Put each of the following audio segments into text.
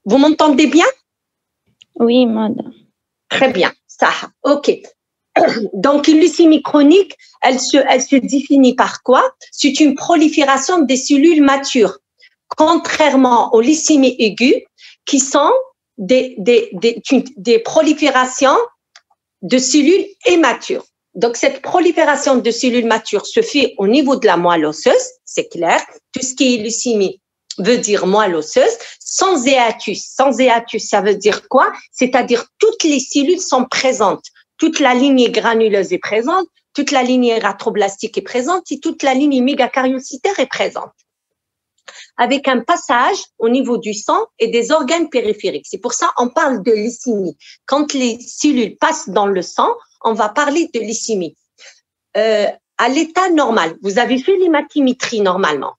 Vous m'entendez bien? Oui, madame. Très bien, ça, ok. Donc, une leucémie chronique, elle se définit par quoi? C'est une prolifération des cellules matures, contrairement aux leucémies aiguës, qui sont des proliférations de cellules immatures. Donc, cette prolifération de cellules matures se fait au niveau de la moelle osseuse, c'est clair. Tout ce qui est leucémie veut dire moelle osseuse, sans hiatus. Sans hiatus, ça veut dire quoi? C'est-à-dire toutes les cellules sont présentes. Toute la lignée granuleuse est présente, toute la lignée érythroblastique est présente et toute la lignée mégacariocytaire est présente. Avec un passage au niveau du sang et des organes périphériques. C'est pour ça qu'on parle de leucémie. Quand les cellules passent dans le sang, on va parler de leucémie. À l'état normal, vous avez fait l'hématimétrie normalement.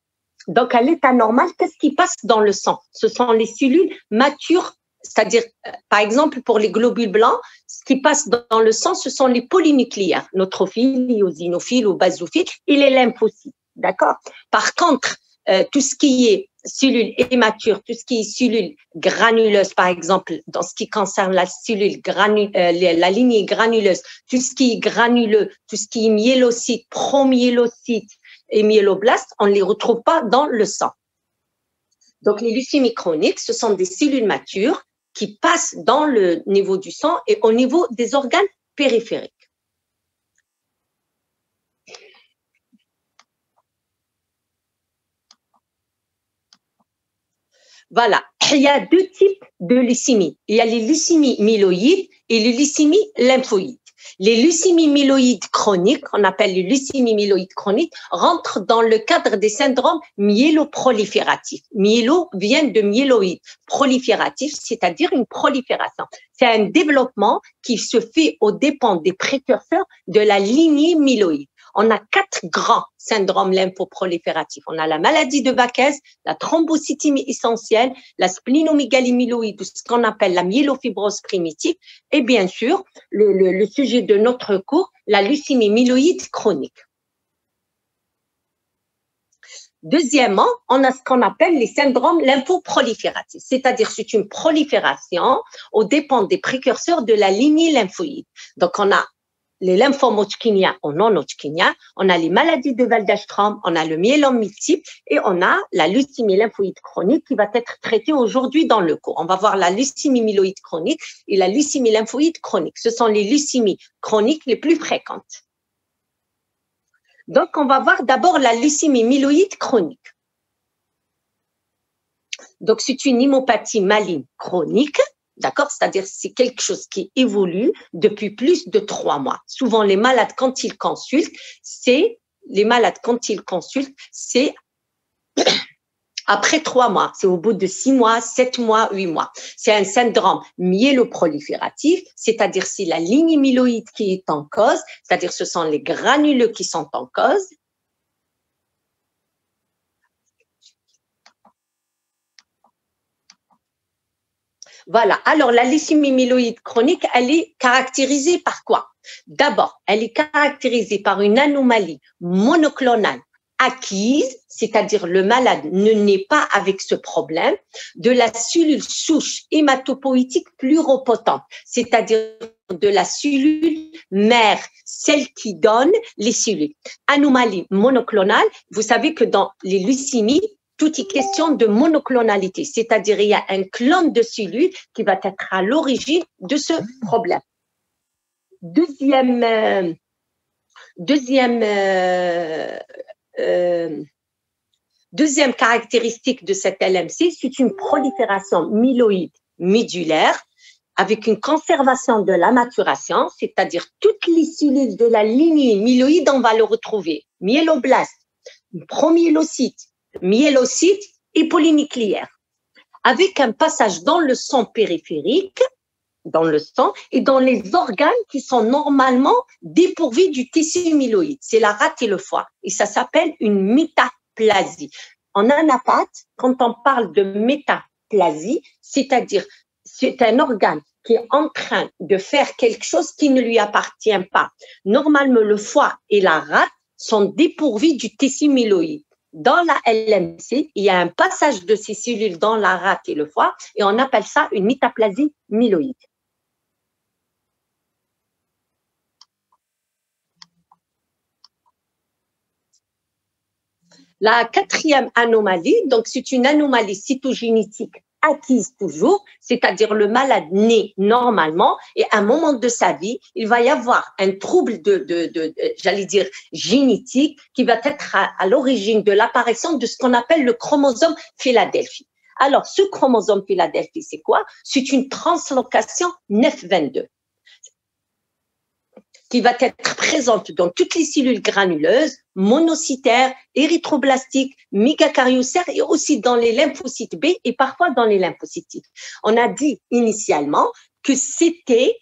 Donc, à l'état normal, qu'est-ce qui passe dans le sang? Ce sont les cellules matures, c'est-à-dire, par exemple, pour les globules blancs, ce qui passe dans le sang, ce sont les polynucléaires, neutrophile, eosinophile ou basophile, et les lymphocytes. D'accord? Par contre, tout ce qui est cellules immatures, tout ce qui est cellules granuleuses, par exemple, dans ce qui concerne la cellule la lignée granuleuse, tout ce qui est granuleux, tout ce qui est myélocyte, promyélocyte et myéloblastes, on ne les retrouve pas dans le sang. Donc, les leucémies chroniques, ce sont des cellules matures qui passent dans le niveau du sang et au niveau des organes périphériques. Voilà, il y a deux types de leucémie. Il y a les leucémies myéloïdes et les leucémies lymphoïdes. Les leucémies myéloïdes chroniques, on appelle les leucémies myéloïdes chroniques, rentrent dans le cadre des syndromes myéloprolifératifs. Myélo vient de myéloïde, prolifératif, c'est-à-dire une prolifération. C'est un développement qui se fait aux dépens des précurseurs de la lignée myéloïde. On a 4 grands syndromes lymphoprolifératifs. On a la maladie de Bakes, la thrombocytémie essentielle, la splénomégalie myéloïde, ou ce qu'on appelle la myélofibrose primitive, et bien sûr, le sujet de notre cours, la leucémie myéloïde chronique. Deuxièmement, on a ce qu'on appelle les syndromes lymphoprolifératifs, c'est-à-dire c'est une prolifération aux dépens des précurseurs de la lignée lymphoïde. Donc, on a les lymphomes hodgkiniens ou non hodgkiniens, on a les maladies de Waldenström, on a le myélome multiple et on a la leucémie lymphoïde chronique qui va être traitée aujourd'hui dans le cours. On va voir la leucémie myéloïde chronique et la leucémie lymphoïde chronique. Ce sont les leucémies chroniques les plus fréquentes. Donc, on va voir d'abord la leucémie myéloïde chronique. Donc, c'est une hémopathie maligne chronique. D'accord? C'est-à-dire c'est quelque chose qui évolue depuis plus de 3 mois. Souvent, les malades, quand ils consultent, c'est après 3 mois. C'est au bout de 6 mois, 7 mois, 8 mois. C'est un syndrome myéloprolifératif, c'est-à-dire c'est la lignée myéloïde qui est en cause, c'est-à-dire ce sont les granuleux qui sont en cause. Voilà. Alors, la leucémie myéloïde chronique, elle est caractérisée par quoi? D'abord, elle est caractérisée par une anomalie monoclonale acquise, c'est-à-dire le malade ne naît pas avec ce problème, de la cellule souche hématopoïétique pluropotente, c'est-à-dire de la cellule mère, celle qui donne les cellules. Anomalie monoclonale, vous savez que dans les leucémies, tout est question de monoclonalité, c'est-à-dire il y a un clone de cellules qui va être à l'origine de ce problème. Deuxième caractéristique de cette LMC, c'est une prolifération myéloïde médulaire avec une conservation de la maturation, c'est-à-dire toutes les cellules de la lignée myéloïde, on va le retrouver. Myéloblaste, promyélocyte, myélocyte et polynucléaire, avec un passage dans le sang périphérique, dans le sang et dans les organes qui sont normalement dépourvus du tissu myéloïde. C'est la rate et le foie. Et ça s'appelle une métaplasie. En anapathie, quand on parle de métaplasie, c'est-à-dire c'est un organe qui est en train de faire quelque chose qui ne lui appartient pas. Normalement, le foie et la rate sont dépourvus du tissu myéloïde. dans la LMC, il y a un passage de ces cellules dans la rate et le foie et on appelle ça une métaplasie myloïde. La quatrième anomalie, donc c'est une anomalie cytogénétique acquise toujours, c'est-à-dire le malade naît normalement et à un moment de sa vie, il va y avoir un trouble j'allais dire, génétique qui va être à l'origine de l'apparition de ce qu'on appelle le chromosome Philadelphie. Alors, ce chromosome Philadelphie, c'est quoi? C'est une translocation NEF22 qui va être présente dans toutes les cellules granuleuses, monocytaires, érythroblastiques, mégacariocytaires et aussi dans les lymphocytes B et parfois dans les lymphocytes T. On a dit initialement que c'était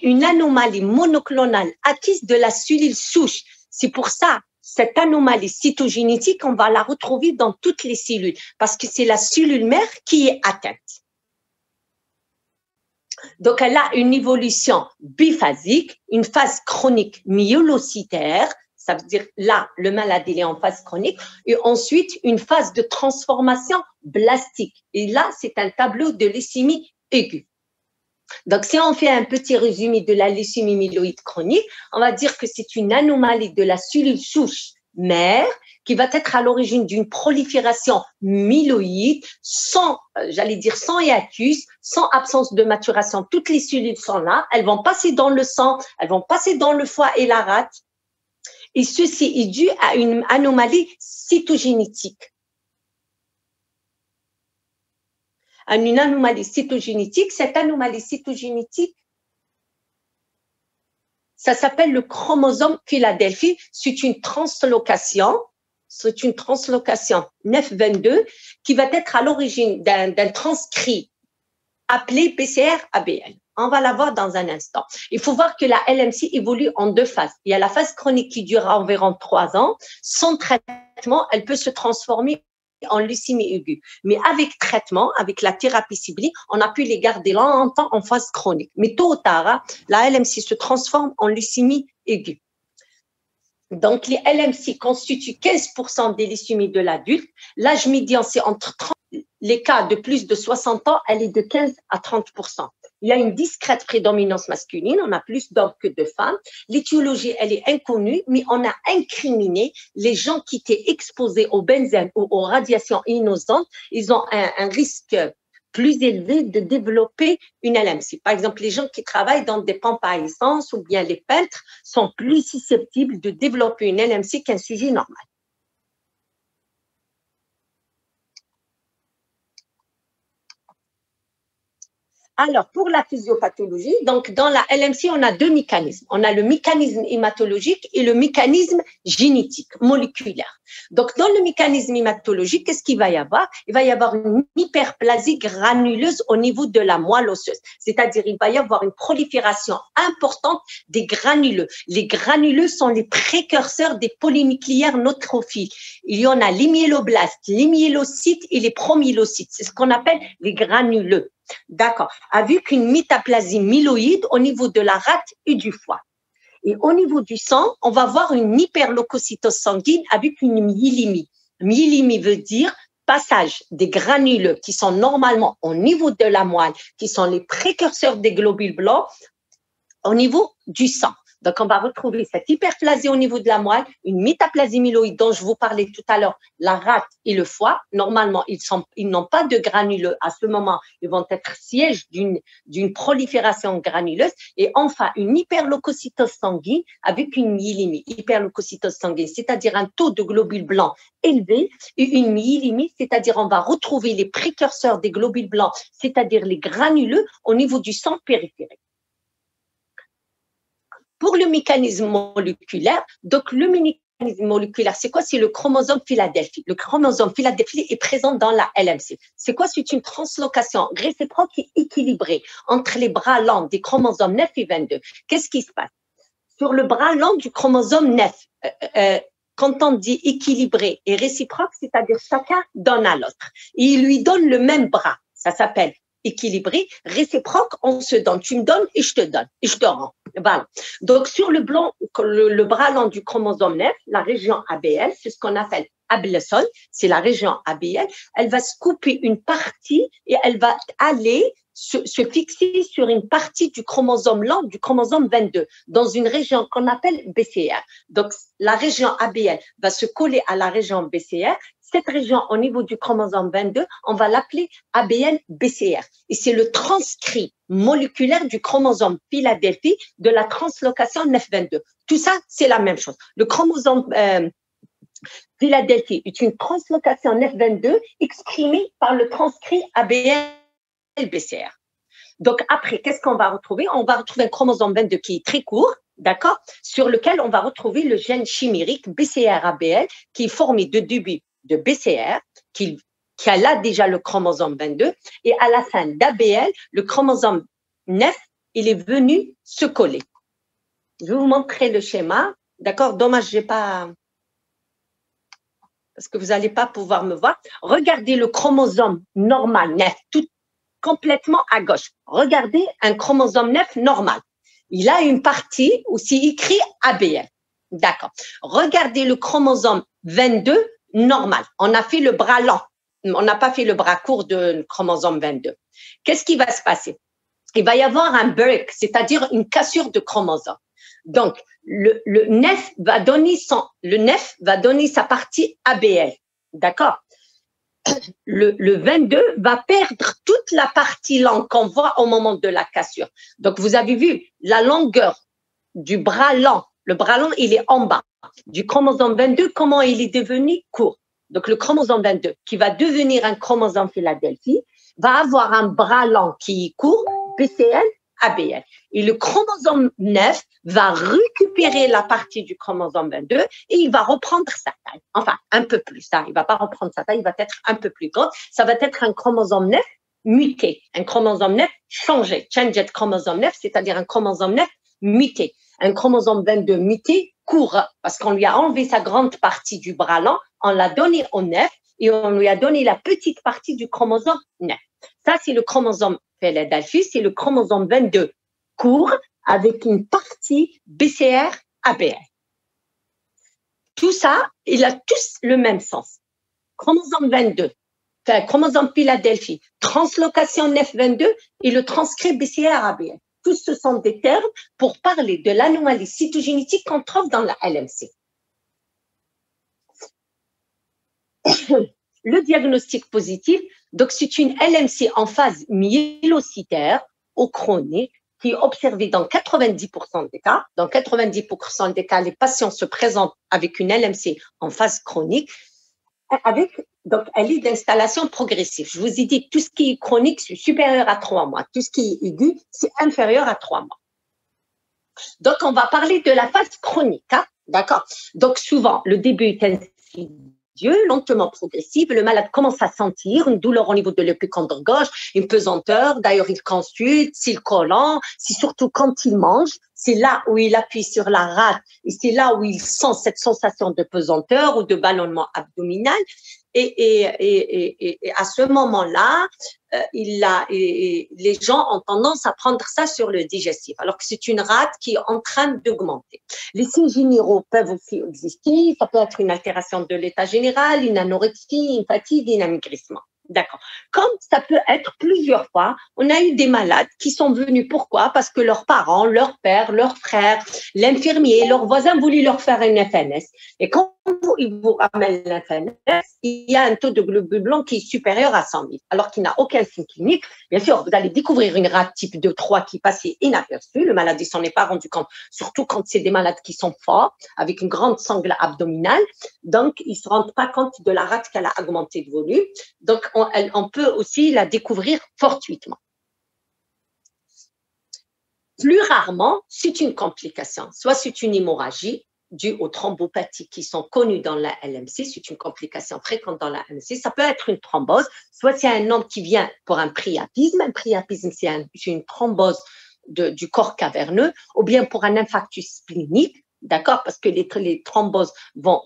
une anomalie monoclonale acquise de la cellule souche. C'est pour ça, cette anomalie cytogénétique, on va la retrouver dans toutes les cellules parce que c'est la cellule mère qui est atteinte. Donc, elle a une évolution biphasique, une phase chronique myélocytaire, ça veut dire là, le malade il est en phase chronique, et ensuite une phase de transformation blastique. Et là, c'est un tableau de leucémie aiguë. Donc, si on fait un petit résumé de la leucémie myéloïde chronique, on va dire que c'est une anomalie de la cellule souche mère qui va être à l'origine d'une prolifération myéloïde sans, j'allais dire, sans hiatus, sans absence de maturation. Toutes les cellules sont là, elles vont passer dans le sang, elles vont passer dans le foie et la rate. Et ceci est dû à une anomalie cytogénétique. À une anomalie cytogénétique, cette anomalie cytogénétique, ça s'appelle le chromosome Philadelphie. C'est une translocation NEF22 qui va être à l'origine d'un transcrit appelé PCR-ABL. On va la voir dans un instant. Il faut voir que la LMC évolue en deux phases. Il y a la phase chronique qui dure environ 3 ans. Sans traitement, elle peut se transformer en leucémie aiguë. Mais avec traitement, avec la thérapie ciblée, on a pu les garder longtemps en phase chronique. Mais tôt ou tard, la LMC se transforme en leucémie aiguë. Donc, les LMC constituent 15% des leucémies de l'adulte. L'âge médian, c'est entre 30. Les cas de plus de 60 ans, elle est de 15 à 30%. Il y a une discrète prédominance masculine, on a plus d'hommes que de femmes. L'étiologie, elle est inconnue, mais on a incriminé les gens qui étaient exposés au benzène ou aux radiations ionisantes. Ils ont un risque plus élevé de développer une LMC. Par exemple, les gens qui travaillent dans des pompes à essence ou bien les peintres sont plus susceptibles de développer une LMC qu'un sujet normal. Alors, pour la physiopathologie, donc dans la LMC, on a deux mécanismes. On a le mécanisme hématologique et le mécanisme génétique, moléculaire. Donc, dans le mécanisme hématologique, qu'est-ce qu'il va y avoir? Il va y avoir une hyperplasie granuleuse au niveau de la moelle osseuse. C'est-à-dire, il va y avoir une prolifération importante des granuleux. Les granuleux sont les précurseurs des polynucléaires neutrophiles. Il y en a les myéloblastes, les myélocytes et les promyélocytes. C'est ce qu'on appelle les granuleux. D'accord. Avec une métaplasie myéloïde au niveau de la rate et du foie. Et au niveau du sang, on va voir une hyperleucocytose sanguine avec une myélémie. Myélémie veut dire passage des granuleux qui sont normalement au niveau de la moelle, qui sont les précurseurs des globules blancs, au niveau du sang. Donc, on va retrouver cette hyperplasie au niveau de la moelle, une métaplasie myéloïde dont je vous parlais tout à l'heure, la rate et le foie. Normalement, ils n'ont pas de granuleux. À ce moment, ils vont être siège d'une prolifération granuleuse. Et enfin, une hyperleucocytose sanguine avec une myélémie. Hyperleucocytose sanguine, c'est-à-dire un taux de globules blancs élevé, et une myélémie, c'est-à-dire on va retrouver les précurseurs des globules blancs, c'est-à-dire les granuleux au niveau du sang périphérique. Pour le mécanisme moléculaire, donc le mécanisme moléculaire, c'est quoi? C'est le chromosome Philadelphie. Le chromosome Philadelphie est présent dans la LMC. C'est quoi? C'est une translocation réciproque et équilibrée entre les bras longs des chromosomes 9 et 22. Qu'est-ce qui se passe? Sur le bras long du chromosome 9, quand on dit équilibré et réciproque, c'est-à-dire chacun donne à l'autre. Et il lui donne le même bras. Ça s'appelle équilibré, réciproque, on se donne. Tu me donnes et je te donne, et je te rends. Voilà. Donc, sur le bras long du chromosome 9, la région ABL, c'est ce qu'on appelle ableson, c'est la région ABL, elle va se couper une partie et elle va aller se fixer sur une partie du chromosome lent, du chromosome 22, dans une région qu'on appelle BCR. Donc, la région ABL va se coller à la région BCR. Cette région, au niveau du chromosome 22, on va l'appeler ABL-BCR. Et c'est le transcrit moléculaire du chromosome Philadelphie de la translocation 922. Tout ça, c'est la même chose. Le chromosome Philadelphie est une translocation 922 exprimée par le transcrit ABL-BCR. Donc, après, qu'est-ce qu'on va retrouver? On va retrouver un chromosome 22 qui est très court, d'accord, sur lequel on va retrouver le gène chimérique BCR-ABL qui est formé de début de BCR, qui a là déjà le chromosome 22, et à la fin d'ABL, le chromosome 9, il est venu se coller. Je vais vous montrer le schéma, d'accord? Dommage, j'ai pas... parce que vous n'allez pas pouvoir me voir. Regardez le chromosome normal 9, tout complètement à gauche. Regardez un chromosome 9 normal. Il a une partie où c'est écrit ABL. D'accord. Regardez le chromosome 22 normal. On a fait le bras lent. On n'a pas fait le bras court de chromosome 22. Qu'est-ce qui va se passer? Il va y avoir un break, c'est-à-dire une cassure de chromosome. Donc, le 9 va donner sa partie ABL. D'accord? Le 22 va perdre toute la partie longue qu'on voit au moment de la cassure. Donc, vous avez vu la longueur du bras lent. Le bras lent, il est en bas. Du chromosome 22, comment il est devenu court. Donc, le chromosome 22, qui va devenir un chromosome Philadelphie, va avoir un bras lent qui est court, BCL, ABL. Et le chromosome 9 va récupérer la partie du chromosome 22 et il va reprendre sa taille. Enfin, un peu plus. Il ne va pas reprendre sa taille, il va être un peu plus grand. Ça va être un chromosome 9 muté, un chromosome 9 changé, changed chromosome 9, c'est-à-dire un chromosome 9 muté. Un chromosome 22 muté court parce qu'on lui a enlevé sa grande partie du bras lent, on l'a donné au 9 et on lui a donné la petite partie du chromosome 9. Ça, c'est le chromosome Philadelphie, c'est le chromosome 22 court avec une partie BCR-ABL. Tout ça, il a tous le même sens. Chromosome 22, chromosome Philadelphie, translocation 922 et le transcrit BCR-ABL. Tous ce sont des termes pour parler de l'anomalie cytogénétique qu'on trouve dans la LMC. Le diagnostic positif, donc c'est une LMC en phase myélocytaire ou chronique qui est observée dans 90% des cas. Dans 90% des cas, les patients se présentent avec une LMC en phase chronique. Donc, elle est d'installation progressive. Je vous ai dit, tout ce qui est chronique, c'est supérieur à 3 mois. Tout ce qui est aigu, c'est inférieur à 3 mois. Donc, on va parler de la phase chronique. Hein? D'accord? Donc, souvent, le début est insidieux, lentement progressif. Le malade commence à sentir une douleur au niveau de l'épicondre gauche, une pesanteur. D'ailleurs, il consulte, s'il collant, c'est surtout quand il mange. C'est là où il appuie sur la rate et c'est là où il sent cette sensation de pesanteur ou de ballonnement abdominal. Et à ce moment-là, les gens ont tendance à prendre ça sur le digestif, alors que c'est une rate qui est en train d'augmenter. Les signes généraux peuvent aussi exister. Ça peut être une altération de l'état général, une anorexie, une fatigue, un amaigrissement. D'accord. Comme ça peut être plusieurs fois, on a eu des malades qui sont venus. Pourquoi? Parce que leurs parents, leur père, leur frère, l'infirmier, leurs voisins voulaient leur faire une FNS. Et quand ils vous ramènent la FNS, il y a un taux de globules blancs qui est supérieur à 100 000, alors qu'il n'a aucun signe clinique. Bien sûr, vous allez découvrir une rate type 2-3 qui passait inaperçue. Le malade ne s'en est pas rendu compte, surtout quand c'est des malades qui sont forts, avec une grande sangle abdominale. Donc, ils ne se rendent pas compte de la rate qu'elle a augmenté de volume. Donc, on peut aussi la découvrir fortuitement. Plus rarement, c'est une complication. Soit c'est une hémorragie due aux thrombopathies qui sont connues dans la LMC, c'est une complication fréquente dans la LMC. Ça peut être une thrombose, soit c'est un homme qui vient pour un priapisme. Un priapisme, c'est une thrombose du corps caverneux, ou bien pour un infarctus splénique, d'accord, parce que les thromboses vont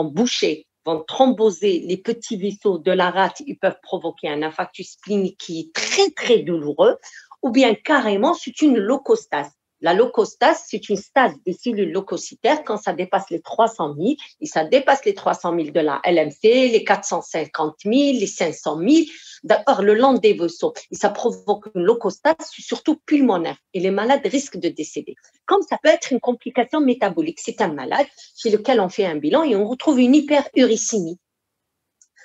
boucher vont thromboser les petits vaisseaux de la rate, ils peuvent provoquer un infarctus splénique qui est très, très douloureux, ou bien carrément, c'est une leucostase. La leucostase, c'est une stase des cellules leucocytaires quand ça dépasse les 300 000, et ça dépasse les 300 000 de la LMC, les 450 000, les 500 000, d'accord, le long des vaisseaux. Et ça provoque une leucostase, surtout pulmonaire, et les malades risquent de décéder. Comme ça peut être une complication métabolique, c'est un malade chez lequel on fait un bilan et on retrouve une hyperuricémie.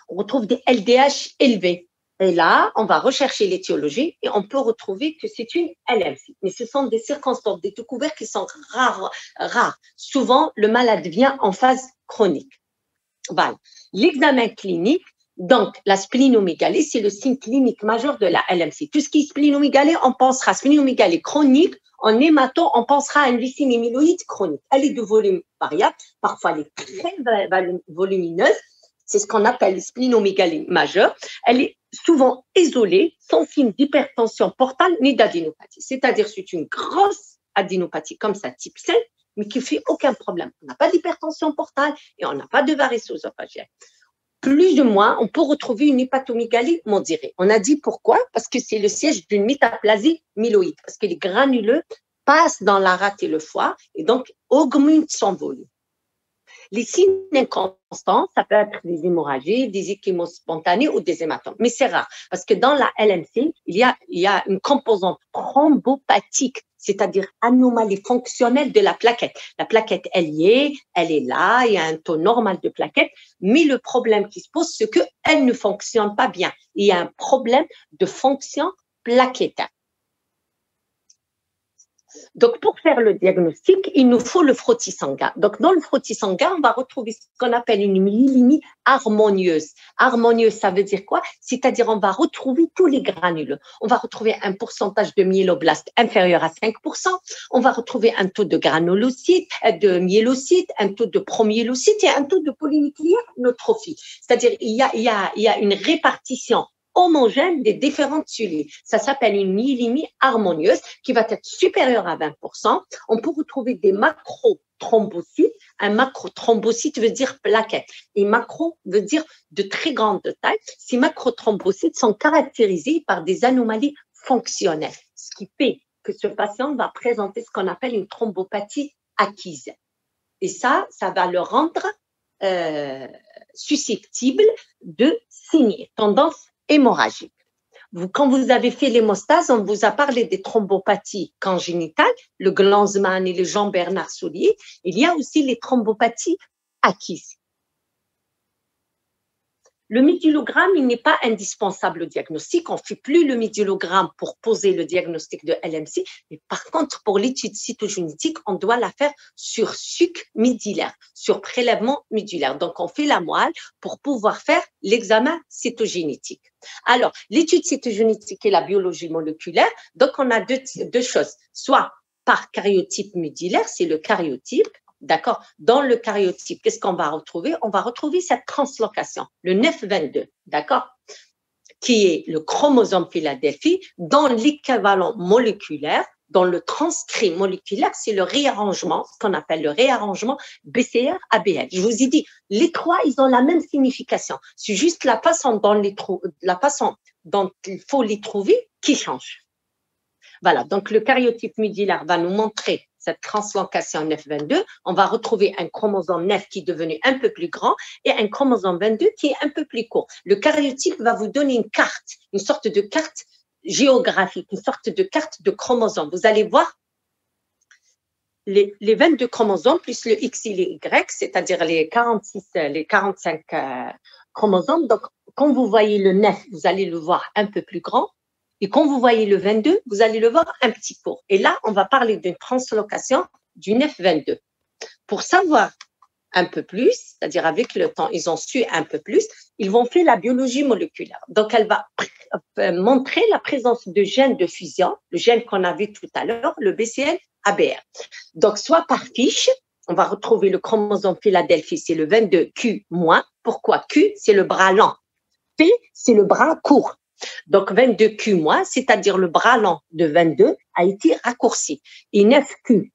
On retrouve des LDH élevés. Et là, on va rechercher l'étiologie et on peut retrouver que c'est une LMC. Mais ce sont des circonstances, des découvertes qui sont rares. Souvent, le malade vient en phase chronique. Voilà. L'examen clinique, donc la splénomégalie, c'est le signe clinique majeur de la LMC. Tout ce qui est splénomégalie, on pensera à splénomégalie chronique. En hémato, on pensera à une leucémie myéloïde chronique. Elle est de volume variable, parfois elle est très volumineuse. C'est ce qu'on appelle splénomégalie majeure. Elle est souvent isolée, sans signe d'hypertension portale ni d'adénopathie. C'est-à-dire c'est une grosse adénopathie comme ça, type 5, mais qui ne fait aucun problème. On n'a pas d'hypertension portale et on n'a pas de varices œsophagienne. Plus ou moins, on peut retrouver une hépatomégalie modérée. On a dit pourquoi? Parce que c'est le siège d'une métaplasie myéloïde, parce que les granuleux passent dans la rate et le foie et donc augmentent son volume. Les signes inconstants, ça peut être des hémorragies, des ecchymoses spontanées ou des hématomes. Mais c'est rare parce que dans la LMC, il y a une composante thrombopathique, c'est-à-dire anomalie fonctionnelle de la plaquette. La plaquette, elle est là, il y a un taux normal de plaquette, mais le problème qui se pose, c'est qu'elle ne fonctionne pas bien. Il y a un problème de fonction plaquettaire. Donc, pour faire le diagnostic, il nous faut le frottis sanguin. Donc, dans le frottis sanguin, on va retrouver ce qu'on appelle une myélémie harmonieuse. Harmonieuse, ça veut dire quoi? C'est-à-dire, on va retrouver tous les granules. On va retrouver un pourcentage de myéloblastes inférieur à 5%. On va retrouver un taux de granulocytes, de myélocytes, un taux de promyélocytes et un taux de polynucléaire neutrophile. C'est-à-dire, il y a une répartition homogène des différentes cellules. Ça s'appelle une myélémie harmonieuse qui va être supérieure à 20%. On peut retrouver des macrothrombocytes. Un macrothrombocyte veut dire plaquette et macro veut dire de très grande taille. Ces macrothrombocytes sont caractérisés par des anomalies fonctionnelles, ce qui fait que ce patient va présenter ce qu'on appelle une thrombopathie acquise. Et ça va le rendre susceptible de signer tendance hémorragique. Quand vous avez fait l'hémostase, on vous a parlé des thrombopathies congénitales, le Glanzmann et le Jean-Bernard Soulier. Il y a aussi les thrombopathies acquises. Le médulogramme, il n'est pas indispensable au diagnostic. On ne fait plus le médulogramme pour poser le diagnostic de LMC. Mais par contre, pour l'étude cytogénétique, on doit la faire sur suc médullaire, sur prélèvement médullaire. Donc, on fait la moelle pour pouvoir faire l'examen cytogénétique. Alors, l'étude cytogénétique et la biologie moléculaire, donc on a deux choses. Soit par karyotype médullaire, c'est le karyotype. D'accord? Dans le karyotype, qu'est-ce qu'on va retrouver? On va retrouver cette translocation, le 922, d'accord? Qui est le chromosome Philadelphie dans l'équivalent moléculaire, dans le transcrit moléculaire, c'est le réarrangement, ce qu'on appelle le réarrangement BCR-ABL. Je vous ai dit, les trois, ils ont la même signification. C'est juste la façon dont il faut les trouver qui change. Voilà, donc le karyotype médullaire va nous montrer cette translocation 922. On va retrouver un chromosome 9 qui est devenu un peu plus grand et un chromosome 22 qui est un peu plus court. Le karyotype va vous donner une carte, une sorte de carte géographique, une sorte de carte de chromosomes. Vous allez voir les 22 chromosomes plus le X et les Y, c'est-à-dire les 45 chromosomes. Donc, quand vous voyez le 9, vous allez le voir un peu plus grand. Et quand vous voyez le 22, vous allez le voir un petit court. Et là, on va parler d'une translocation du 9-22. Pour savoir un peu plus, c'est-à-dire avec le temps, ils ont su un peu plus, ils vont faire la biologie moléculaire. Donc, elle va montrer la présence de gènes de fusion, le gène qu'on a vu tout à l'heure, le BCL-ABR. Donc, soit par fiche, on va retrouver le chromosome Philadelphie, c'est le 22Q-. Pourquoi Q? C'est le bras lent. P, c'est le bras court. Donc, 22Q-, c'est-à-dire le bras lent de 22 a été raccourci. Et 9Q+,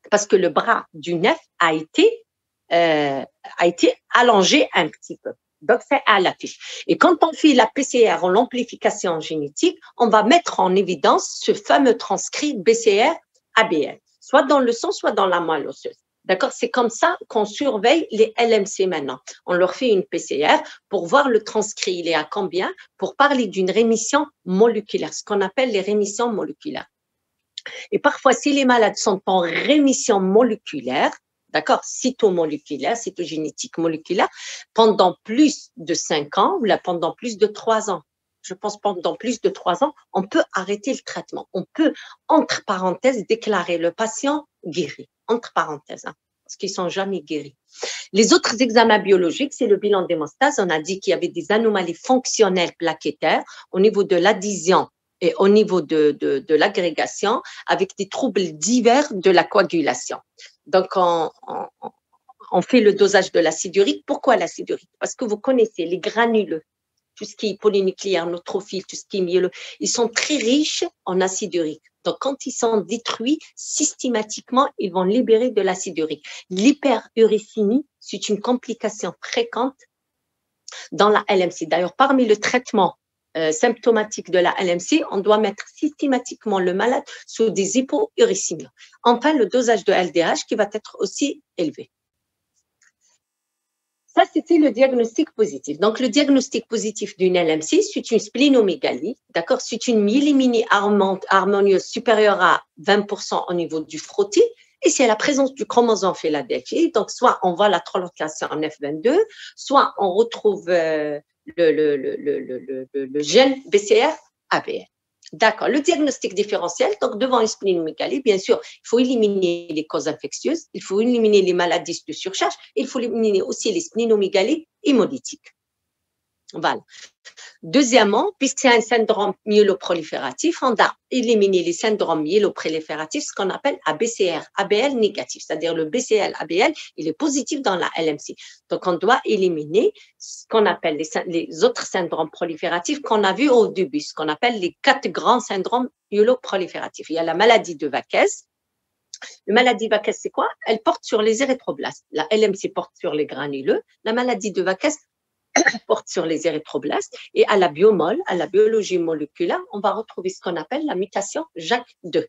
parce que le bras du 9 a été a été allongé un petit peu. Donc, c'est à l'affiche. Et quand on fait la PCR en l'amplification génétique, on va mettre en évidence ce fameux transcrit BCR-ABL, soit dans le sang, soit dans la moelle osseuse. D'accord? C'est comme ça qu'on surveille les LMC maintenant. On leur fait une PCR pour voir le transcrit, il est à combien, pour parler d'une rémission moléculaire, ce qu'on appelle les rémissions moléculaires. Et parfois, si les malades sont en rémission moléculaire, d'accord, cytomoléculaire, cytogénétique moléculaire, pendant plus de 5 ans ou là, pendant plus de 3 ans, je pense pendant plus de 3 ans, on peut arrêter le traitement. On peut, entre parenthèses, déclarer le patient guéri, entre parenthèses, hein, parce qu'ils ne sont jamais guéris. Les autres examens biologiques, c'est le bilan d'hémostase. On a dit qu'il y avait des anomalies fonctionnelles plaquettaires au niveau de l'adhésion et au niveau de l'agrégation, avec des troubles divers de la coagulation. Donc, on fait le dosage de l'acide urique. Pourquoi l'acide urique? Parce que vous connaissez les granuleux, tout ce qui est polynucléaire, neutrophile, tout ce qui est myéleux, ils sont très riches en acide urique. Donc, quand ils sont détruits, systématiquement, ils vont libérer de l'acide urique. L'hyperuricémie, c'est une complication fréquente dans la LMC. D'ailleurs, parmi le traitement symptomatique de la LMC, on doit mettre systématiquement le malade sous des hypouricémies. Enfin, le dosage de LDH qui va être aussi élevé. Ça, c'était le diagnostic positif. Donc, le diagnostic positif d'une LMC, c'est une splénomégalie, d'accord? C'est une myéléminie harmonieuse supérieure à 20% au niveau du frottis, et c'est la présence du chromosome Philadelphie. Donc, soit on voit la translocation en F22, soit on retrouve le gène BCR-ABL. D'accord. Le diagnostic différentiel, donc devant une splénomégalie, bien sûr, il faut éliminer les causes infectieuses, il faut éliminer les maladies de surcharge, il faut éliminer aussi les splénomégalies hémolytiques. Voilà. Deuxièmement, puisque c'est un syndrome myéloprolifératif, on a éliminé les syndromes myéloprolifératifs, ce qu'on appelle ABCR-ABL négatif, c'est-à-dire le BCR-ABL, il est positif dans la LMC. Donc, on doit éliminer ce qu'on appelle les autres syndromes prolifératifs qu'on a vus au début, ce qu'on appelle les 4 grands syndromes myéloprolifératifs. Il y a la maladie de Vaquez. La maladie de Vaquez, c'est quoi? Elle porte sur les érythroblastes. La LMC porte sur les granuleux. La maladie de Vaquez porte sur les érythroblastes, et à la biomol, à la biologie moléculaire, on va retrouver ce qu'on appelle la mutation JAK2.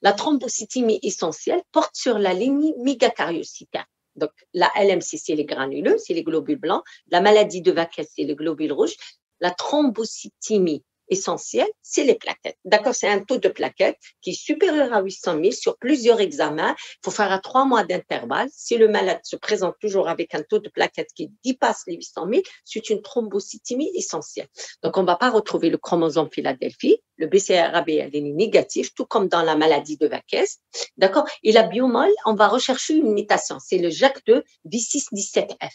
La thrombocytémie essentielle porte sur la lignée mégakaryocytaire. Donc, la LMC, c'est les granuleux, c'est les globules blancs. La maladie de Vaquez, c'est les globules rouges. La thrombocytémie essentielle, c'est les plaquettes. D'accord, c'est un taux de plaquettes qui est supérieur à 800 000 sur plusieurs examens. Il faut faire à 3 mois d'intervalle. Si le malade se présente toujours avec un taux de plaquettes qui dépasse les 800 000, c'est une thrombocytémie essentielle. Donc, on ne va pas retrouver le chromosome Philadelphie. Le BCR-ABL est négatif, tout comme dans la maladie de Vaquez. D'accord? Et la biomol, on va rechercher une mutation. C'est le JAK2 V617F.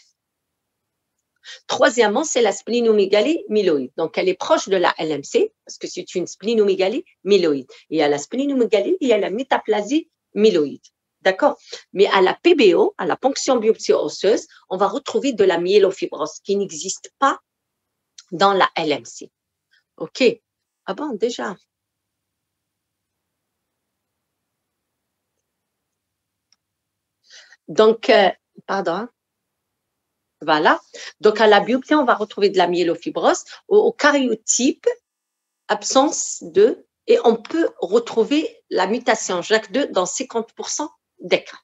Troisièmement, c'est la splénomégalie myéloïde. Donc, elle est proche de la LMC parce que c'est une splénomégalie myéloïde. Il y a la splénomégalie, il y a la métaplasie myéloïde. D'accord? Mais à la PBO, à la ponction biopsie osseuse, on va retrouver de la myélofibrose qui n'existe pas dans la LMC. OK? Ah bon, déjà? Donc, pardon. Voilà. Donc, à la biopsie, on va retrouver de la myélofibrose. Au karyotype, absence de, et on peut retrouver la mutation JAK2 dans 50% des cas.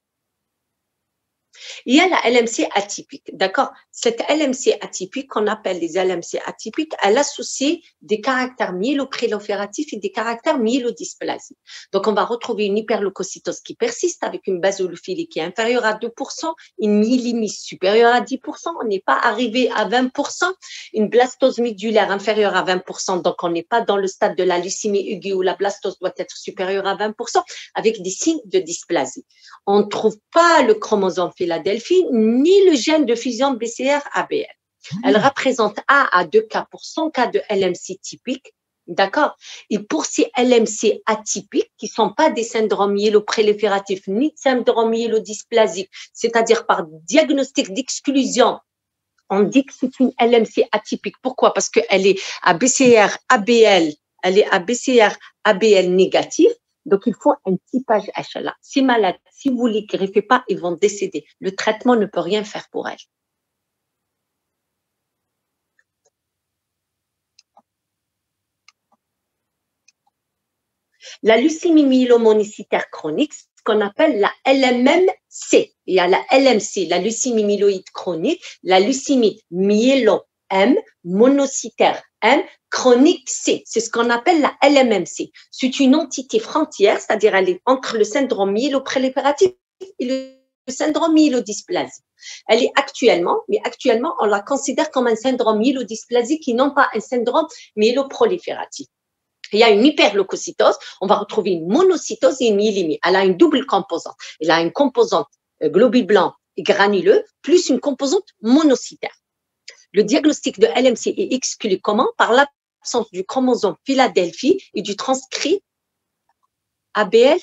Il y a la LMC atypique, d'accord? Cette LMC atypique, qu'on appelle les LMC atypiques, elle associe des caractères myéloprolifératifs et des caractères myélodysplasiques. Donc, on va retrouver une hyperleucocytose qui persiste avec une basolophilie qui est inférieure à 2%, une myélémie supérieure à 10%, on n'est pas arrivé à 20%, une blastose médulaire inférieure à 20%, donc on n'est pas dans le stade de la leucémie aiguë où la blastose doit être supérieure à 20%, avec des signes de dysplasie. On ne trouve pas le chromosome Philadelphie ni le gène de fusion BCR-ABL. Elle représente 1 à 2 cas pour 100 cas de LMC typique, d'accord? Et pour ces LMC atypiques, qui ne sont pas des syndromes myéloprolifératifs ni syndromes myélodysplasiques, c'est-à-dire par diagnostic d'exclusion, on dit que c'est une LMC atypique. Pourquoi? Parce qu'elle est à BCR-ABL, elle est à BCR-ABL négatif, Donc, il faut un typage HLA. Si malade, si vous ne les greffez pas, ils vont décéder. Le traitement ne peut rien faire pour elles. La leucémie myélomonocytaire chronique, ce qu'on appelle la LMMC. Il y a la LMC, la leucémie myéloïde chronique, la leucémie myélo-M, monocytaire M, chronique C. C'est ce qu'on appelle la LMMC. C'est une entité frontière, c'est-à-dire elle est entre le syndrome myéloprolifératif et le syndrome myélodysplasie. Elle est actuellement, mais actuellement, on la considère comme un syndrome myélodysplasique et non pas un syndrome myéloprolifératif. Il y a une hyperleucocytose, on va retrouver une monocytose et une myélémie. Elle a une double composante. Elle a une composante globule blanc et granuleux, plus une composante monocytaire. Le diagnostic de LMC est exclu comment? Par l'absence du chromosome Philadelphie et du transcrit ABL,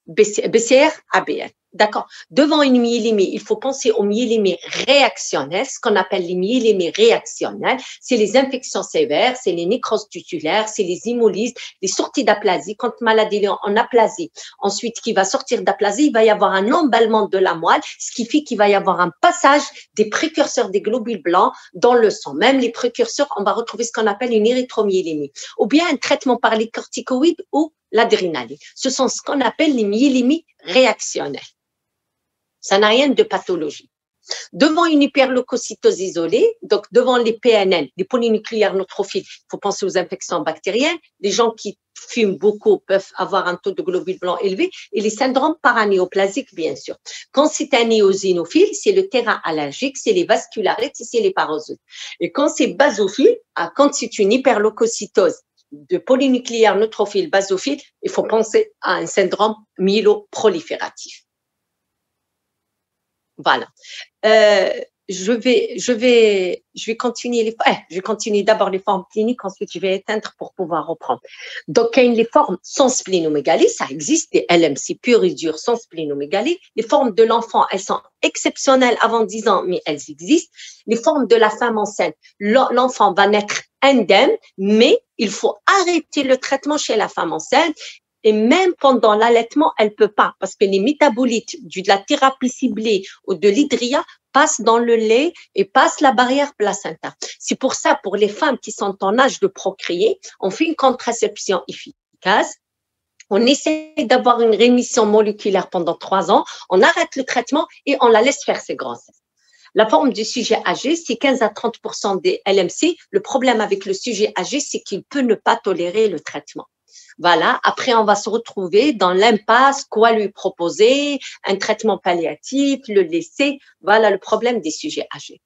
BCR, ABL. D'accord. Devant une myélémie, il faut penser aux myélémies réactionnelles, ce qu'on appelle les myélémies réactionnelles. C'est les infections sévères, c'est les nécroses tissulaires, c'est les hémolyses, les sorties d'aplasie. Quand le malade est en aplasie, ensuite qui va sortir d'aplasie, il va y avoir un emballement de la moelle, ce qui fait qu'il va y avoir un passage des précurseurs des globules blancs dans le sang. Même les précurseurs, on va retrouver ce qu'on appelle une érythromyélémie. Ou bien un traitement par les corticoïdes ou l'adrénaline. Ce sont ce qu'on appelle les myélémies réactionnelles. Ça n'a rien de pathologie. Devant une hyperleucocytose isolée, donc devant les PNN, les polynucléaires neutrophiles, il faut penser aux infections bactériennes. Les gens qui fument beaucoup peuvent avoir un taux de globules blancs élevé et les syndromes paranéoplasiques, bien sûr. Quand c'est un éosinophile, c'est le terrain allergique, c'est les vascularites et c'est les parozoïdes. Et quand c'est basophile, quand c'est une hyperleucocytose de polynucléaires neutrophiles basophiles, il faut penser à un syndrome myéloprolifératif. Voilà. Je vais continuer je vais continuer d'abord les formes cliniques, ensuite je vais éteindre pour pouvoir reprendre. Donc, les formes sans splénomégalie, ça existe, des LMC purs et durs sans splénomégalie. Les formes de l'enfant, elles sont exceptionnelles avant 10 ans, mais elles existent. Les formes de la femme enceinte, l'enfant va naître indemne, mais il faut arrêter le traitement chez la femme enceinte. Et même pendant l'allaitement, elle peut pas, parce que les métabolites de la thérapie ciblée ou de l'hydria passent dans le lait et passent la barrière placenta. C'est pour ça, pour les femmes qui sont en âge de procréer, on fait une contraception efficace. On essaie d'avoir une rémission moléculaire pendant 3 ans, on arrête le traitement et on la laisse faire ses grossesses. La forme du sujet âgé, c'est 15 à 30% des LMC. Le problème avec le sujet âgé, c'est qu'il peut ne pas tolérer le traitement. Voilà, après on va se retrouver dans l'impasse, quoi lui proposer, un traitement palliatif, le laisser. Voilà le problème des sujets âgés.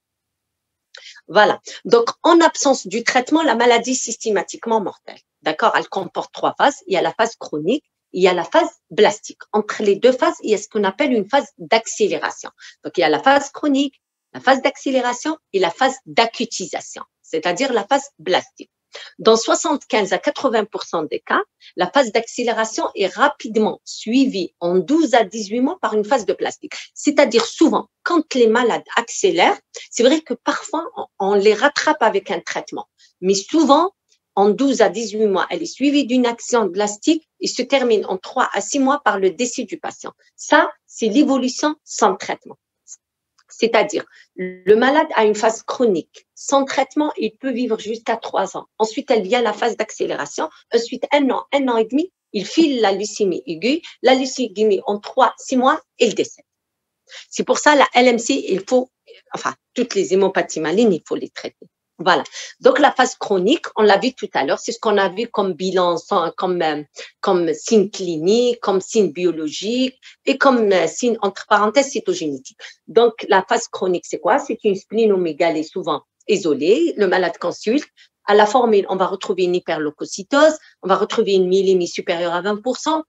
Voilà, donc en absence du traitement, la maladie est systématiquement mortelle. D'accord, elle comporte 3 phases. Il y a la phase chronique, il y a la phase blastique. Entre les 2 phases, il y a ce qu'on appelle une phase d'accélération. Donc il y a la phase chronique, la phase d'accélération et la phase d'acutisation, c'est-à-dire la phase blastique. Dans 75 à 80% des cas, la phase d'accélération est rapidement suivie en 12 à 18 mois par une phase de plastique. C'est-à-dire souvent, quand les malades accélèrent, c'est vrai que parfois on les rattrape avec un traitement. Mais souvent, en 12 à 18 mois, elle est suivie d'une action plastique et se termine en 3 à 6 mois par le décès du patient. Ça, c'est l'évolution sans traitement. C'est-à-dire, le malade a une phase chronique. Sans traitement, il peut vivre jusqu'à 3 ans. Ensuite, elle vient la phase d'accélération. Ensuite, 1 an et demi, il file la leucémie aiguë. La leucémie, en 6 mois, il décède. C'est pour ça, la LMC, toutes les hémopathies malignes, il faut les traiter. Voilà. Donc, la phase chronique, on l'a vu tout à l'heure, c'est ce qu'on a vu comme bilan, comme signe clinique, comme signe biologique et comme signe, entre parenthèses, cytogénétique. Donc, la phase chronique, c'est quoi? C'est une splénomégalie souvent isolée. Le malade consulte. À la formule, on va retrouver une hyperleucocytose, on va retrouver une myélémie supérieure à 20%.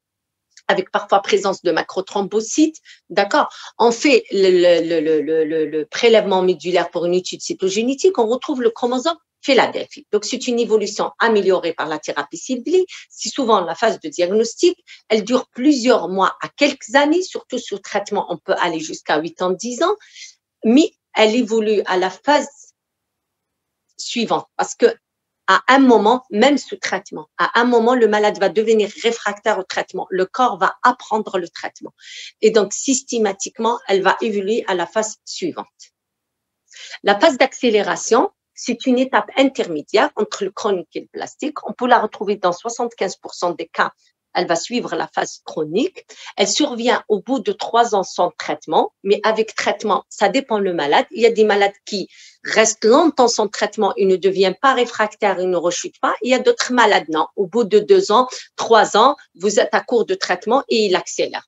Avec parfois présence de macrothrombocytes, d'accord. On fait le prélèvement médulaire pour une étude cytogénétique, on retrouve le chromosome Philadelphie. Donc, c'est une évolution améliorée par la thérapie ciblée. C'est souvent la phase de diagnostic. Elle dure plusieurs mois à quelques années, surtout sur traitement, on peut aller jusqu'à 8 ans, 10 ans, mais elle évolue à la phase suivante parce que à un moment, même sous traitement, à un moment, le malade va devenir réfractaire au traitement. Le corps va apprendre le traitement. Et donc, systématiquement, elle va évoluer à la phase suivante. La phase d'accélération, c'est une étape intermédiaire entre le chronique et le plastique. On peut la retrouver dans 75% des cas. Elle va suivre la phase chronique. Elle survient au bout de 3 ans sans traitement, mais avec traitement, ça dépend le malade. Il y a des malades qui restent longtemps sans traitement et ne deviennent pas réfractaires et ne rechutent pas. Il y a d'autres malades, non. Au bout de 2 ans, 3 ans, vous êtes à court de traitement et il accélère.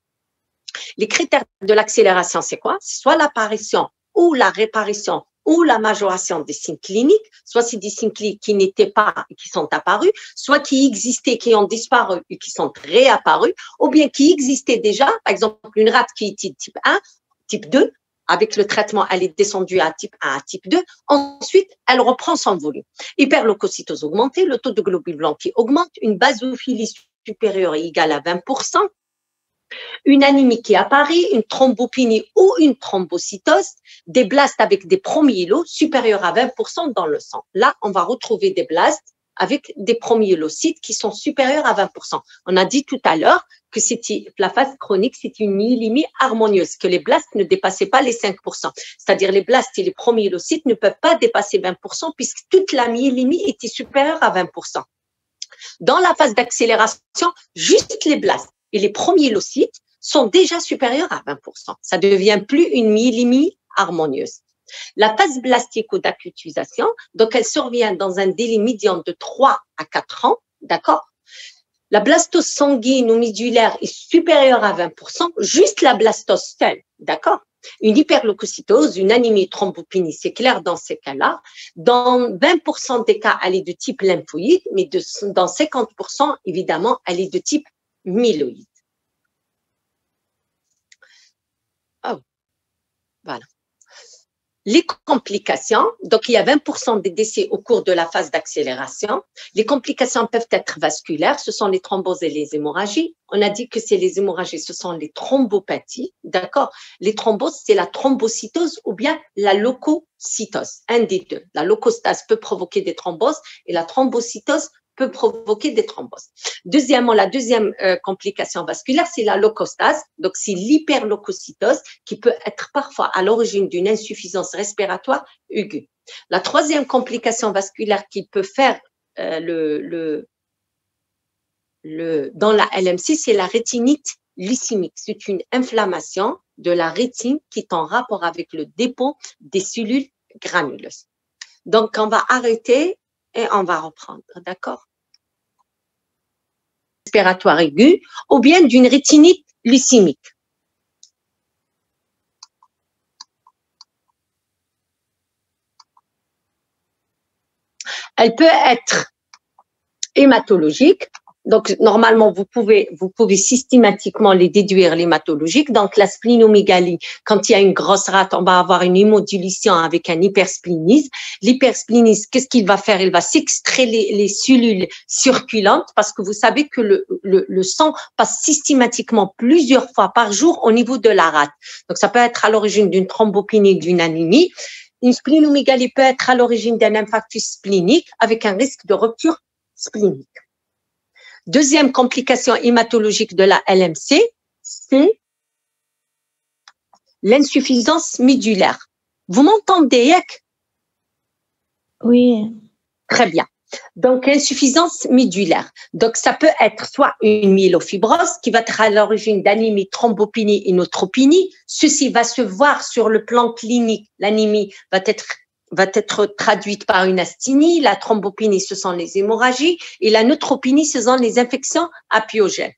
Les critères de l'accélération, c'est quoi? Soit l'apparition ou la réparation ou la majoration des signes cliniques, soit c'est des signes cliniques qui n'étaient pas et qui sont apparus, soit qui existaient, qui ont disparu et qui sont réapparus, ou bien qui existaient déjà, par exemple une rate qui était type 1, type 2, avec le traitement, elle est descendue à type 1, à type 2, ensuite, elle reprend son volume. Hyperleucocytose augmentée, le taux de globules blancs qui augmente, une basophilie supérieure et égale à 20%, une anémie qui apparaît, une thrombopénie ou une thrombocytose, des blastes avec des promyélos supérieurs à 20% dans le sang. Là, on va retrouver des blastes avec des promyélocytes qui sont supérieurs à 20%. On a dit tout à l'heure que c'était la phase chronique, c'était une myélémie harmonieuse, que les blastes ne dépassaient pas les 5%. C'est-à-dire les blastes et les promyélocytes ne peuvent pas dépasser 20% puisque toute la myélémie était supérieure à 20%. Dans la phase d'accélération, juste les blastes et les promyélocytes sont déjà supérieurs à 20%. Ça ne devient plus une myélémie harmonieuse. La phase blastico-d'acutisation, donc elle survient dans un délai médian de 3 à 4 ans, d'accord? La blastose sanguine ou médulaire est supérieure à 20%, juste la blastose seule, d'accord? Une hyperleucocytose, une anémie thrombopénie, c'est clair dans ces cas-là. Dans 20% des cas, elle est de type lymphoïde, mais dans 50%, évidemment, elle est de type myéloïde. Oh, voilà. Les complications, donc il y a 20% des décès au cours de la phase d'accélération. Les complications peuvent être vasculaires, ce sont les thromboses et les hémorragies. On a dit que c'est les hémorragies, ce sont les thrombopathies, d'accord? Les thromboses, c'est la thrombocytose ou bien la leucocytose, un des deux. La leucostase peut provoquer des thromboses et la thrombocytose peut provoquer des thromboses. Deuxièmement, la deuxième complication vasculaire, c'est la leucostase. Donc, c'est l'hyperleucocytose qui peut être parfois à l'origine d'une insuffisance respiratoire aiguë. La troisième complication vasculaire qui peut faire dans la LMC, c'est la rétinite lycémique. C'est une inflammation de la rétine qui est en rapport avec le dépôt des cellules granuleuses. Donc, on va arrêter et on va reprendre, d'accord? Respiratoire aiguë ou bien d'une rétinite lycémique. Elle peut être hématologique. Donc, normalement, vous pouvez systématiquement les déduire, l'hématologique. Donc, la splénomégalie, quand il y a une grosse rate, on va avoir une hémodilution avec un hypersplénisme. L'hypersplénisme, qu'est-ce qu'il va faire? Il va s'extraire les cellules circulantes parce que vous savez que le sang passe systématiquement plusieurs fois par jour au niveau de la rate. Donc, ça peut être à l'origine d'une thrombopénie, d'une anémie. Une splénomégalie peut être à l'origine d'un infarctus splénique avec un risque de rupture splénique. Deuxième complication hématologique de la LMC, c'est l'insuffisance médulaire. Vous m'entendez, Yak? Oui. Très bien. Donc, insuffisance médulaire. Donc, ça peut être soit une myélofibrose qui va être à l'origine d'anémie, thrombopénie et neutropénie. Ceci va se voir sur le plan clinique. L'anémie va être traduite par une asthénie, la thrombopénie, ce sont les hémorragies, et la neutropénie, ce sont les infections apiogènes.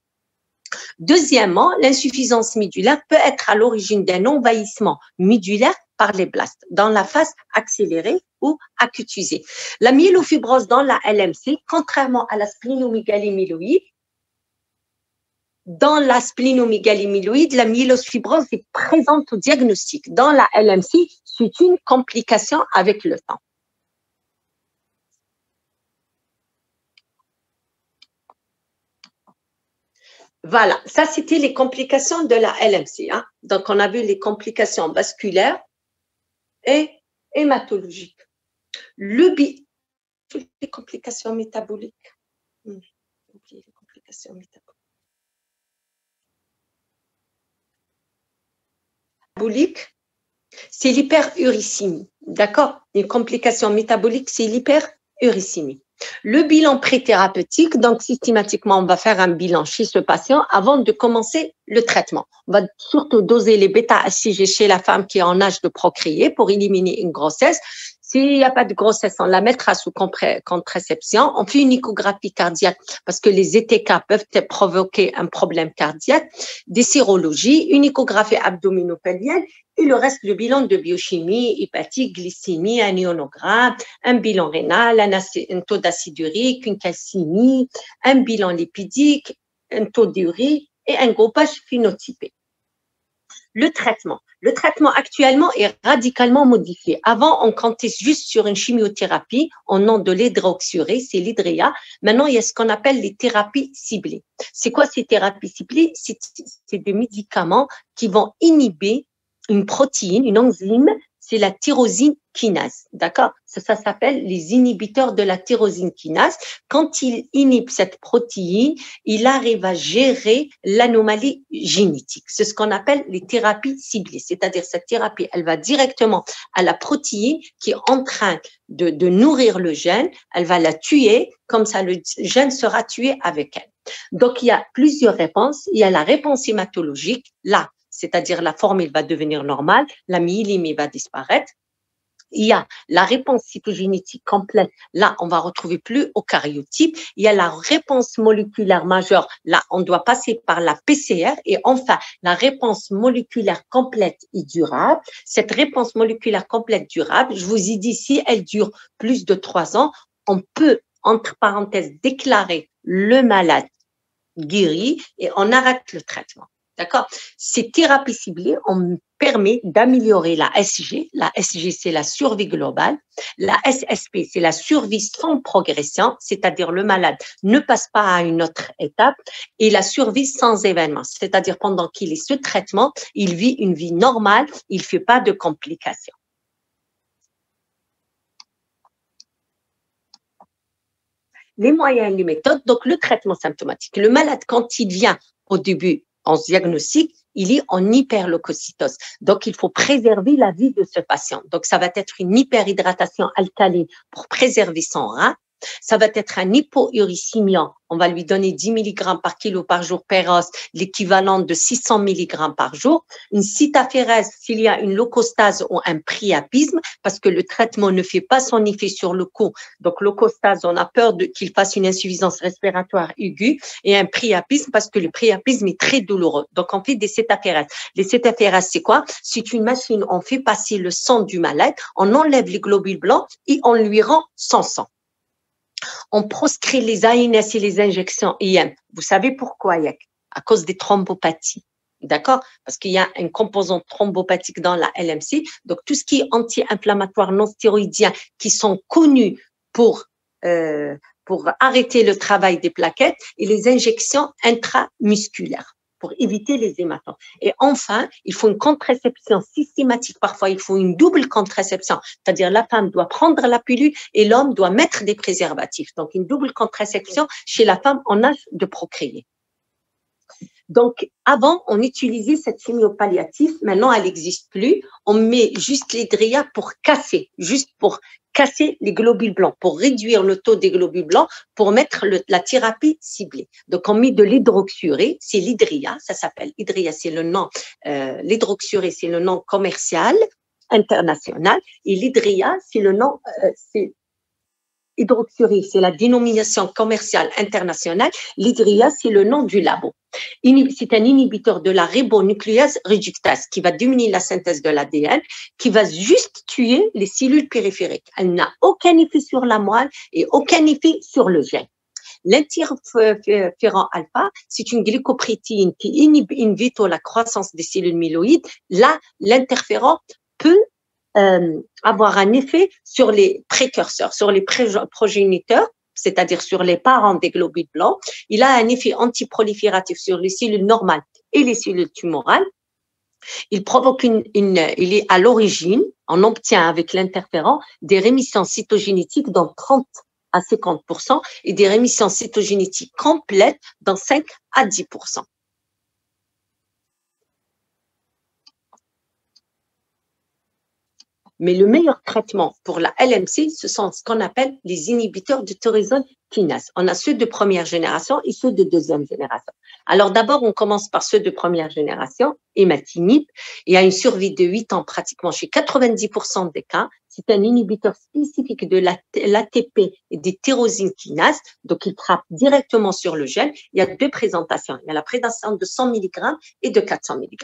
Deuxièmement, l'insuffisance médulaire peut être à l'origine d'un envahissement médulaire par les blastes dans la phase accélérée ou acutisée. La myélofibrose dans la LMC, contrairement à la splénomégalie myéloïde, dans la splénomégalie myéloïde, la myélofibrose est présente au diagnostic. Dans la LMC, c'est une complication avec le temps. Voilà, ça c'était les complications de la LMC. Hein. Donc, on a vu les complications vasculaires et hématologiques. toutes les complications métaboliques. J'ai oublié les complications métaboliques. C'est l'hyperuricémie. D'accord? Une complication métabolique, c'est l'hyperuricémie. Le bilan pré-thérapeutique, donc systématiquement, on va faire un bilan chez ce patient avant de commencer le traitement. On va surtout doser les bêta-HCG chez la femme qui est en âge de procréer pour éliminer une grossesse. S'il n'y a pas de grossesse, on la mettra sous contraception. On fait une échographie cardiaque parce que les ETK peuvent provoquer un problème cardiaque, des sérologies, une échographie abdominopelvienne et le reste du bilan de biochimie, hépatique, glycémie, un ionogramme, un bilan rénal, un taux d'acide urique, une calcémie, un bilan lipidique, un taux d'urine et un groupage phénotypé. Le traitement actuellement est radicalement modifié. Avant, on comptait juste sur une chimiothérapie au nom de l'hydroxyurée, c'est l'hydrea. Maintenant, il y a ce qu'on appelle les thérapies ciblées. C'est quoi ces thérapies ciblées? C'est des médicaments qui vont inhiber une protéine, une enzyme, c'est la tyrosine kinase, d'accord? Ça s'appelle les inhibiteurs de la tyrosine kinase. Quand il inhibe cette protéine, il arrive à gérer l'anomalie génétique. C'est ce qu'on appelle les thérapies ciblées, c'est-à-dire cette thérapie, elle va directement à la protéine qui est en train de nourrir le gène, elle va la tuer, comme ça le gène sera tué avec elle. Donc, il y a plusieurs réponses. Il y a la réponse hématologique, là, c'est-à-dire la formule va devenir normale, la myélémie va disparaître. Il y a la réponse cytogénétique complète, là, on va retrouver plus au karyotype. Il y a la réponse moléculaire majeure, là, on doit passer par la PCR. Et enfin, la réponse moléculaire complète et durable. Cette réponse moléculaire complète durable, je vous ai dit, si elle dure plus de 3 ans, on peut, entre parenthèses, déclarer le malade guéri et on arrête le traitement. D'accord? Ces thérapies ciblées, on permet d'améliorer la SG. La SG, c'est la survie globale. La SSP, c'est la survie sans progression, c'est-à-dire le malade ne passe pas à une autre étape. Et la survie sans événement, c'est-à-dire pendant qu'il est sous traitement, il vit une vie normale, il ne fait pas de complications. Les moyens et les méthodes, donc le traitement symptomatique. Le malade, quand il vient au début, en diagnostic, il est en hyperleucocytose. Donc, il faut préserver la vie de ce patient. Donc, ça va être une hyperhydratation alcaline pour préserver son rein. Ça va être un hypouricémiant. On va lui donner 10 mg par kilo par jour péros, l'équivalent de 600 mg par jour. Une cytaphérèse s'il y a une leucostase ou un priapisme, parce que le traitement ne fait pas son effet sur le cou. Donc, leucostase, on a peur qu'il fasse une insuffisance respiratoire aiguë, et un priapisme parce que le priapisme est très douloureux. Donc, on fait des cytaphérèses. Les cytaphérèses, c'est quoi? C'est une machine, on fait passer le sang du malade, on enlève les globules blancs et on lui rend son sang. On proscrit les ANS et les injections IM. Vous savez pourquoi, Yak? À cause des thrombopathies. D'accord? Parce qu'il y a un composant thrombopathique dans la LMC. Donc, tout ce qui est anti-inflammatoire non stéroïdien qui sont connus pour arrêter le travail des plaquettes et les injections intramusculaires pour éviter les hématomes. Et enfin, il faut une contraception systématique. Parfois, il faut une double contraception, c'est-à-dire la femme doit prendre la pilule et l'homme doit mettre des préservatifs. Donc, une double contraception chez la femme en âge de procréer. Donc, avant, on utilisait cette chimiopalliative. Maintenant, elle n'existe plus. On met juste l'hydrea pour casser, juste pour casser les globules blancs, pour réduire le taux des globules blancs, pour mettre la thérapie ciblée. Donc, on met de l'hydroxyurée, c'est l'hydrea, ça s'appelle hydrea, c'est le nom, l'hydroxyurée, c'est le nom commercial international, et l'hydrea, c'est le nom, hydroxyurée, c'est la dénomination commerciale internationale. L'hydrea, c'est le nom du labo. C'est un inhibiteur de la ribonucléase réductase qui va diminuer la synthèse de l'ADN, qui va juste tuer les cellules périphériques. Elle n'a aucun effet sur la moelle et aucun effet sur le gène. L'interféron alpha, c'est une glycoprotéine qui inhibe in vitro la croissance des cellules myéloïdes. Là, l'interféron peut avoir un effet sur les précurseurs, sur les progéniteurs, c'est-à-dire sur les parents des globules blancs. Il a un effet antiprolifératif sur les cellules normales et les cellules tumorales. Il provoque il est à l'origine, on obtient avec l'interféron des rémissions cytogénétiques dans 30 à 50% et des rémissions cytogénétiques complètes dans 5 à 10%. Mais le meilleur traitement pour la LMC, ce sont ce qu'on appelle les inhibiteurs de tyrosine kinase. On a ceux de première génération et ceux de deuxième génération. Alors d'abord, on commence par ceux de première génération, imatinib. Il y a une survie de 8 ans pratiquement chez 90% des cas. C'est un inhibiteur spécifique de l'ATP et des tyrosines kinases, donc il frappe directement sur le gène. Il y a deux présentations. Il y a la présentation de 100 mg et de 400 mg.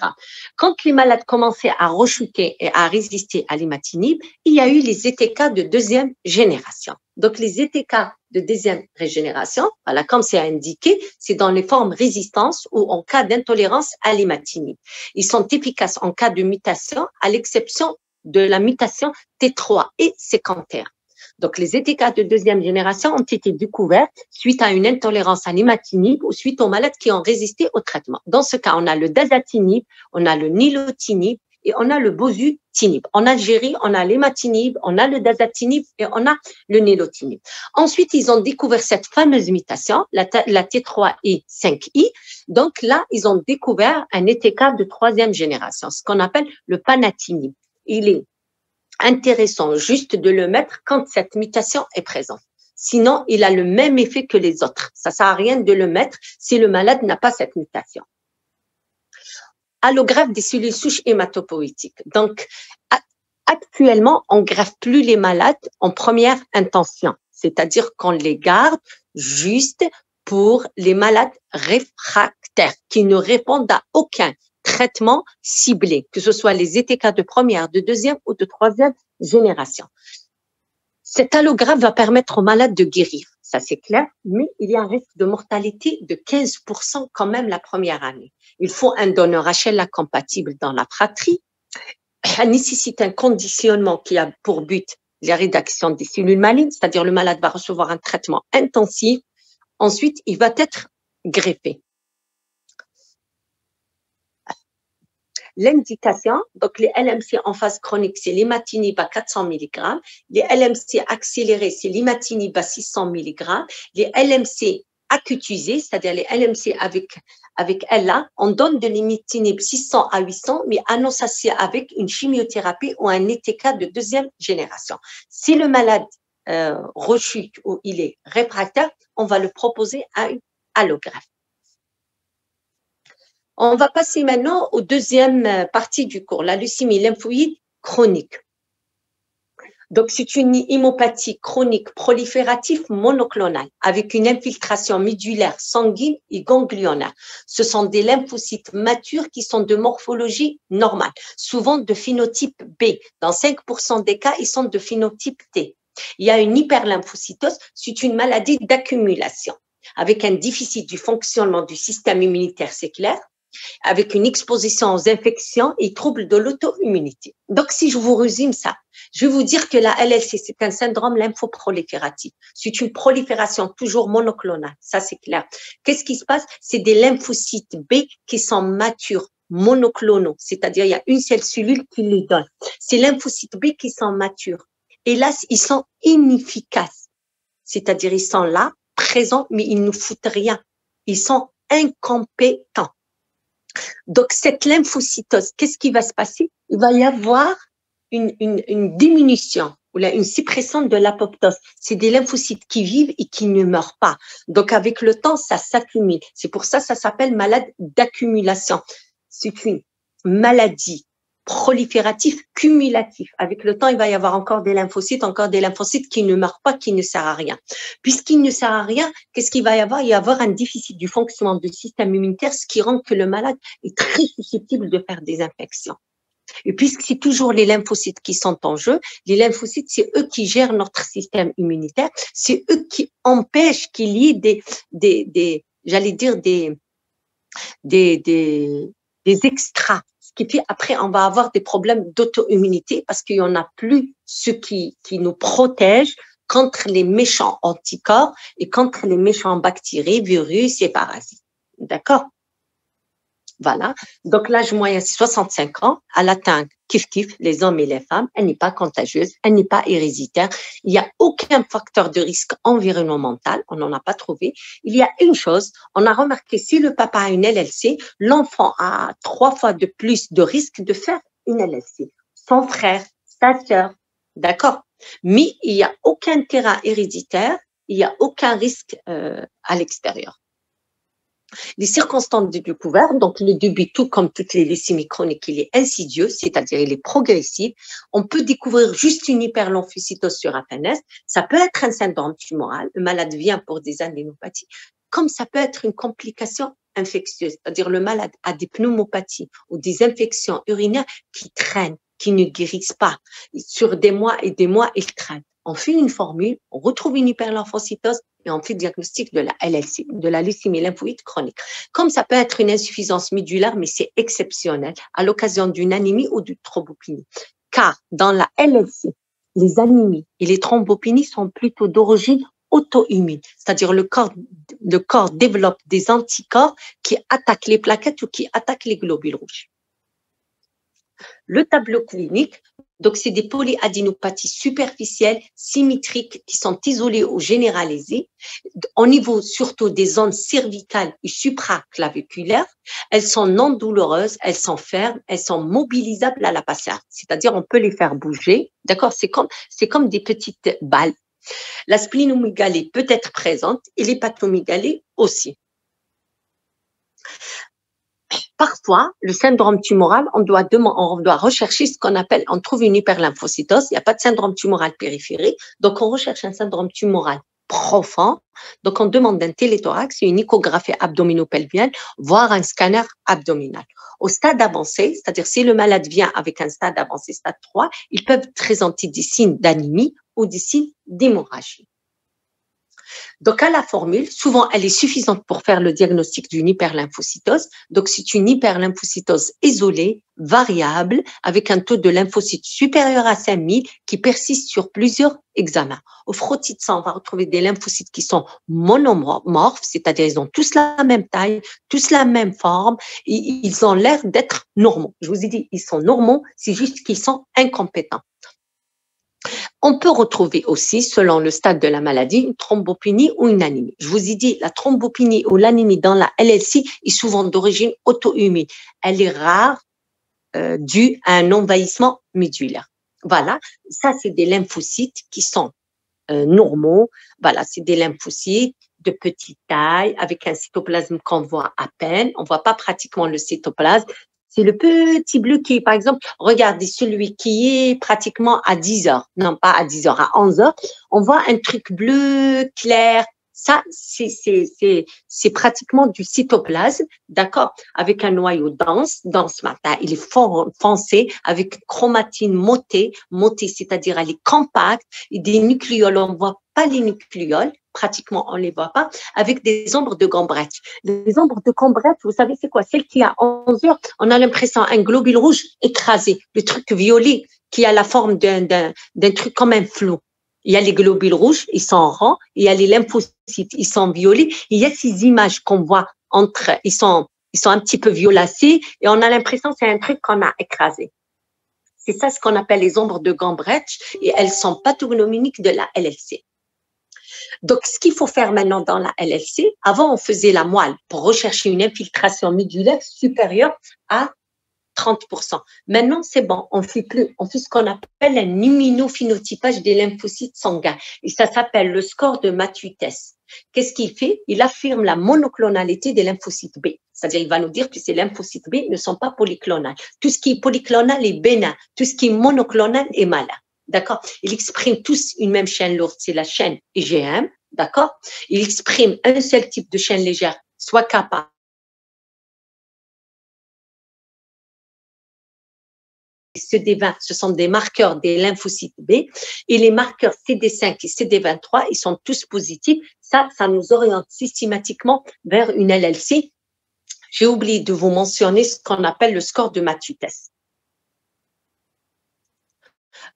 Quand les malades commençaient à rechuter et à résister à l'imatinib, il y a eu les ETK de deuxième génération. Donc, les ETK de deuxième génération, voilà, comme c'est indiqué, c'est dans les formes résistance ou en cas d'intolérance à l'imatinib. Ils sont efficaces en cas de mutation, à l'exception de la mutation T3 et séquentaire. Donc, les ETK de deuxième génération ont été découverts suite à une intolérance à l'imatinib ou suite aux malades qui ont résisté au traitement. Dans ce cas, on a le dasatinib, on a le nilotinib et on a le bosutinib. En Algérie, on a l'imatinib, on a le dasatinib et on a le nilotinib. Ensuite, ils ont découvert cette fameuse mutation, la T3I5I. Donc là, ils ont découvert un ETK de troisième génération, ce qu'on appelle le panatinib. Il est intéressant juste de le mettre quand cette mutation est présente. Sinon, il a le même effet que les autres. Ça ne sert à rien de le mettre si le malade n'a pas cette mutation. Allogreffe des cellules souches hématopoïétiques. Donc, actuellement, on ne greffe plus les malades en première intention, c'est-à-dire qu'on les garde juste pour les malades réfractaires qui ne répondent à aucun traitement ciblé, que ce soit les ETK de première, de deuxième ou de troisième génération. Cet allogreffe va permettre aux malades de guérir, ça c'est clair, mais il y a un risque de mortalité de 15% quand même la première année. Il faut un donneur HLA compatible dans la fratrie. Ça nécessite un conditionnement qui a pour but la rédaction des cellules malignes, c'est-à-dire le malade va recevoir un traitement intensif. Ensuite, il va être greffé. L'indication, donc les LMC en phase chronique, c'est l'imatinib à 400 mg. Les LMC accélérés, c'est l'imatinib à 600 mg. Les LMC acutisés, c'est-à-dire les LMC avec LA, on donne de l'imatinib 600 à 800, mais associé avec une chimiothérapie ou un ETK de deuxième génération. Si le malade rechute ou il est réfractaire, on va le proposer à une allogreffe. On va passer maintenant aux deuxième partie du cours, la leucémie lymphoïde chronique. Donc, c'est une hémopathie chronique proliférative monoclonale avec une infiltration médulaire sanguine et ganglionnaire. Ce sont des lymphocytes matures qui sont de morphologie normale, souvent de phénotype B. Dans 5% des cas, ils sont de phénotype T. Il y a une hyperlymphocytose, c'est une maladie d'accumulation avec un déficit du fonctionnement du système immunitaire, c'est clair, avec une exposition aux infections et troubles de l'auto-immunité. Donc, si je vous résume ça, je vais vous dire que la LLC, c'est un syndrome lymphoprolifératif. C'est une prolifération toujours monoclonale, ça c'est clair. Qu'est-ce qui se passe? C'est des lymphocytes B qui sont matures, monoclonaux, c'est-à-dire il y a une seule cellule qui les donne. Ces lymphocytes B qui sont matures. Et là, ils sont inefficaces, c'est-à-dire ils sont là, présents, mais ils ne foutent rien. Ils sont incompétents. Donc, cette lymphocytose, qu'est-ce qui va se passer? Il va y avoir une diminution ou une suppression de l'apoptose. C'est des lymphocytes qui vivent et qui ne meurent pas. Donc, avec le temps, ça s'accumule. C'est pour ça que ça s'appelle malade d'accumulation. C'est une maladie proliférative cumulative. Avec le temps, il va y avoir encore des lymphocytes qui ne meurent pas, qui ne servent à rien. Puisqu'il ne sert à rien, qu'est-ce qu'il va y avoir? Il va y avoir un déficit du fonctionnement du système immunitaire, ce qui rend que le malade est très susceptible de faire des infections. Et puisque c'est toujours les lymphocytes qui sont en jeu, les lymphocytes, c'est eux qui gèrent notre système immunitaire, c'est eux qui empêchent qu'il y ait des extras. Ce qui fait après, on va avoir des problèmes d'auto-immunité parce qu'il n'y en a plus ceux qui nous protègent contre les méchants anticorps et contre les méchants bactéries, virus et parasites. D'accord? Voilà. Donc, l'âge moyen, c'est 65 ans. Elle atteint kiff-kiff, les hommes et les femmes. Elle n'est pas contagieuse. Elle n'est pas héréditaire. Il n'y a aucun facteur de risque environnemental. On n'en a pas trouvé. Il y a une chose. On a remarqué, si le papa a une LLC, l'enfant a 3 fois de plus de risque de faire une LLC. Son frère, sa sœur. D'accord? Mais il n'y a aucun terrain héréditaire. Il n'y a aucun risque à l'extérieur. Les circonstances de découverte, donc le début, tout comme toutes les leucémies chroniques, il est insidieux, c'est-à-dire il est progressif. On peut découvrir juste une hyperlymphocytose sur APNS. Ça peut être un syndrome tumoral. Le malade vient pour des adénopathies, comme ça peut être une complication infectieuse, c'est-à-dire le malade a des pneumopathies ou des infections urinaires qui traînent, qui ne guérissent pas. Sur des mois et des mois, ils traînent. On fait une formule, on retrouve une hyperlymphocytose et on fait le diagnostic de la LLC, de la leucémie lymphoïde chronique. Comme ça peut être une insuffisance médulaire, mais c'est exceptionnel à l'occasion d'une anémie ou d'une thrombopénie. Car dans la LLC, les anémies et les thrombopénies sont plutôt d'origine auto-immune, c'est-à-dire le corps développe des anticorps qui attaquent les plaquettes ou qui attaquent les globules rouges. Le tableau clinique, donc c'est des polyadénopathies superficielles, symétriques, qui sont isolées ou généralisées, au niveau surtout des zones cervicales et supraclaviculaires. Elles sont non douloureuses, elles sont fermes, elles sont mobilisables à la passerelle, c'est-à-dire on peut les faire bouger, d'accord, c'est comme des petites balles. La splénomégalie peut être présente et l'hépatomégalie aussi. Parfois, le syndrome tumoral, on doit rechercher ce qu'on appelle, on trouve une hyperlymphocytose, il n'y a pas de syndrome tumoral périphérique, donc on recherche un syndrome tumoral profond, donc on demande un téléthorax, une échographie abdominopelvienne, voire un scanner abdominal. Au stade avancé, c'est-à-dire si le malade vient avec un stade avancé, stade 3, ils peuvent présenter des signes d'anémie ou des signes d'hémorragie. Donc, à la formule, souvent, elle est suffisante pour faire le diagnostic d'une hyperlymphocytose. Donc, c'est une hyperlymphocytose isolée, variable, avec un taux de lymphocytes supérieur à 5000 qui persiste sur plusieurs examens. Au frottis de sang, on va retrouver des lymphocytes qui sont monomorphes, c'est-à-dire ils ont tous la même taille, tous la même forme, et ils ont l'air d'être normaux. Je vous ai dit, ils sont normaux, c'est juste qu'ils sont incompétents. On peut retrouver aussi, selon le stade de la maladie, une thrombopénie ou une anémie. Je vous ai dit, la thrombopénie ou l'anémie dans la LLC est souvent d'origine auto-immune. Elle est rare, due à un envahissement médulaire. Voilà, ça c'est des lymphocytes qui sont normaux. Voilà, c'est des lymphocytes de petite taille, avec un cytoplasme qu'on voit à peine. On ne voit pas pratiquement le cytoplasme. C'est le petit bleu qui, par exemple, regardez celui qui est pratiquement à 10 heures, non pas à 10 heures, à 11 heures, on voit un truc bleu clair. Ça, c'est pratiquement du cytoplasme, d'accord, avec un noyau dense matin. Il est foncé, avec chromatine motée, c'est-à-dire elle est compacte, et des nucléoles, on ne voit pas les nucléoles, pratiquement on ne les voit pas, avec des ombres de Gambret. Les ombres de Gambret, vous savez c'est quoi? Celle qui a 11 heures, on a l'impression un globule rouge écrasé, le truc violet qui a la forme d'un truc comme un flou. Il y a les globules rouges, ils sont ronds, il y a les lymphocytes, ils sont violets. Il y a ces images qu'on voit ils sont un petit peu violacés et on a l'impression que c'est un truc qu'on a écrasé. C'est ça ce qu'on appelle les ombres de Gambretsch et elles sont pathognomoniques de la LLC. Donc, ce qu'il faut faire maintenant dans la LLC, avant on faisait la moelle pour rechercher une infiltration médulaire supérieure à 30%. Maintenant, c'est bon, on fait ce qu'on appelle un immunophénotypage des lymphocytes sanguins. Et ça s'appelle le score de Mathieu-Tess. Qu'est-ce qu'il fait? Il affirme la monoclonalité des lymphocytes B. C'est-à-dire, il va nous dire que ces lymphocytes B ne sont pas polyclonales. Tout ce qui est polyclonal est bénin. Tout ce qui est monoclonal est malin. D'accord? Ils expriment tous une même chaîne lourde, c'est la chaîne IgM. D'accord? Ils expriment un seul type de chaîne légère, soit kappa. CD20, ce sont des marqueurs des lymphocytes B et les marqueurs CD5 et CD23, ils sont tous positifs. Ça nous oriente systématiquement vers une LLC. J'ai oublié de vous mentionner ce qu'on appelle le score de Mathieu-Tess.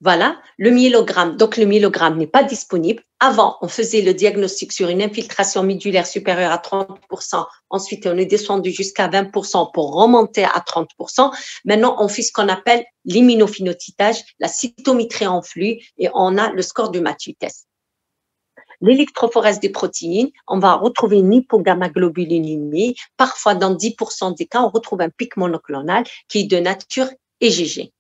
Voilà, le myélogramme. Donc, le myélogramme n'est pas disponible. Avant, on faisait le diagnostic sur une infiltration médullaire supérieure à 30%. Ensuite, on est descendu jusqu'à 20% pour remonter à 30%. Maintenant, on fait ce qu'on appelle l'immunophénotypage, la cytométrie en flux, et on a le score de Mathieu test. L'électrophorèse des protéines, on va retrouver une hypogammaglobulinémie. Parfois, dans 10% des cas, on retrouve un pic monoclonal qui est de nature IgG.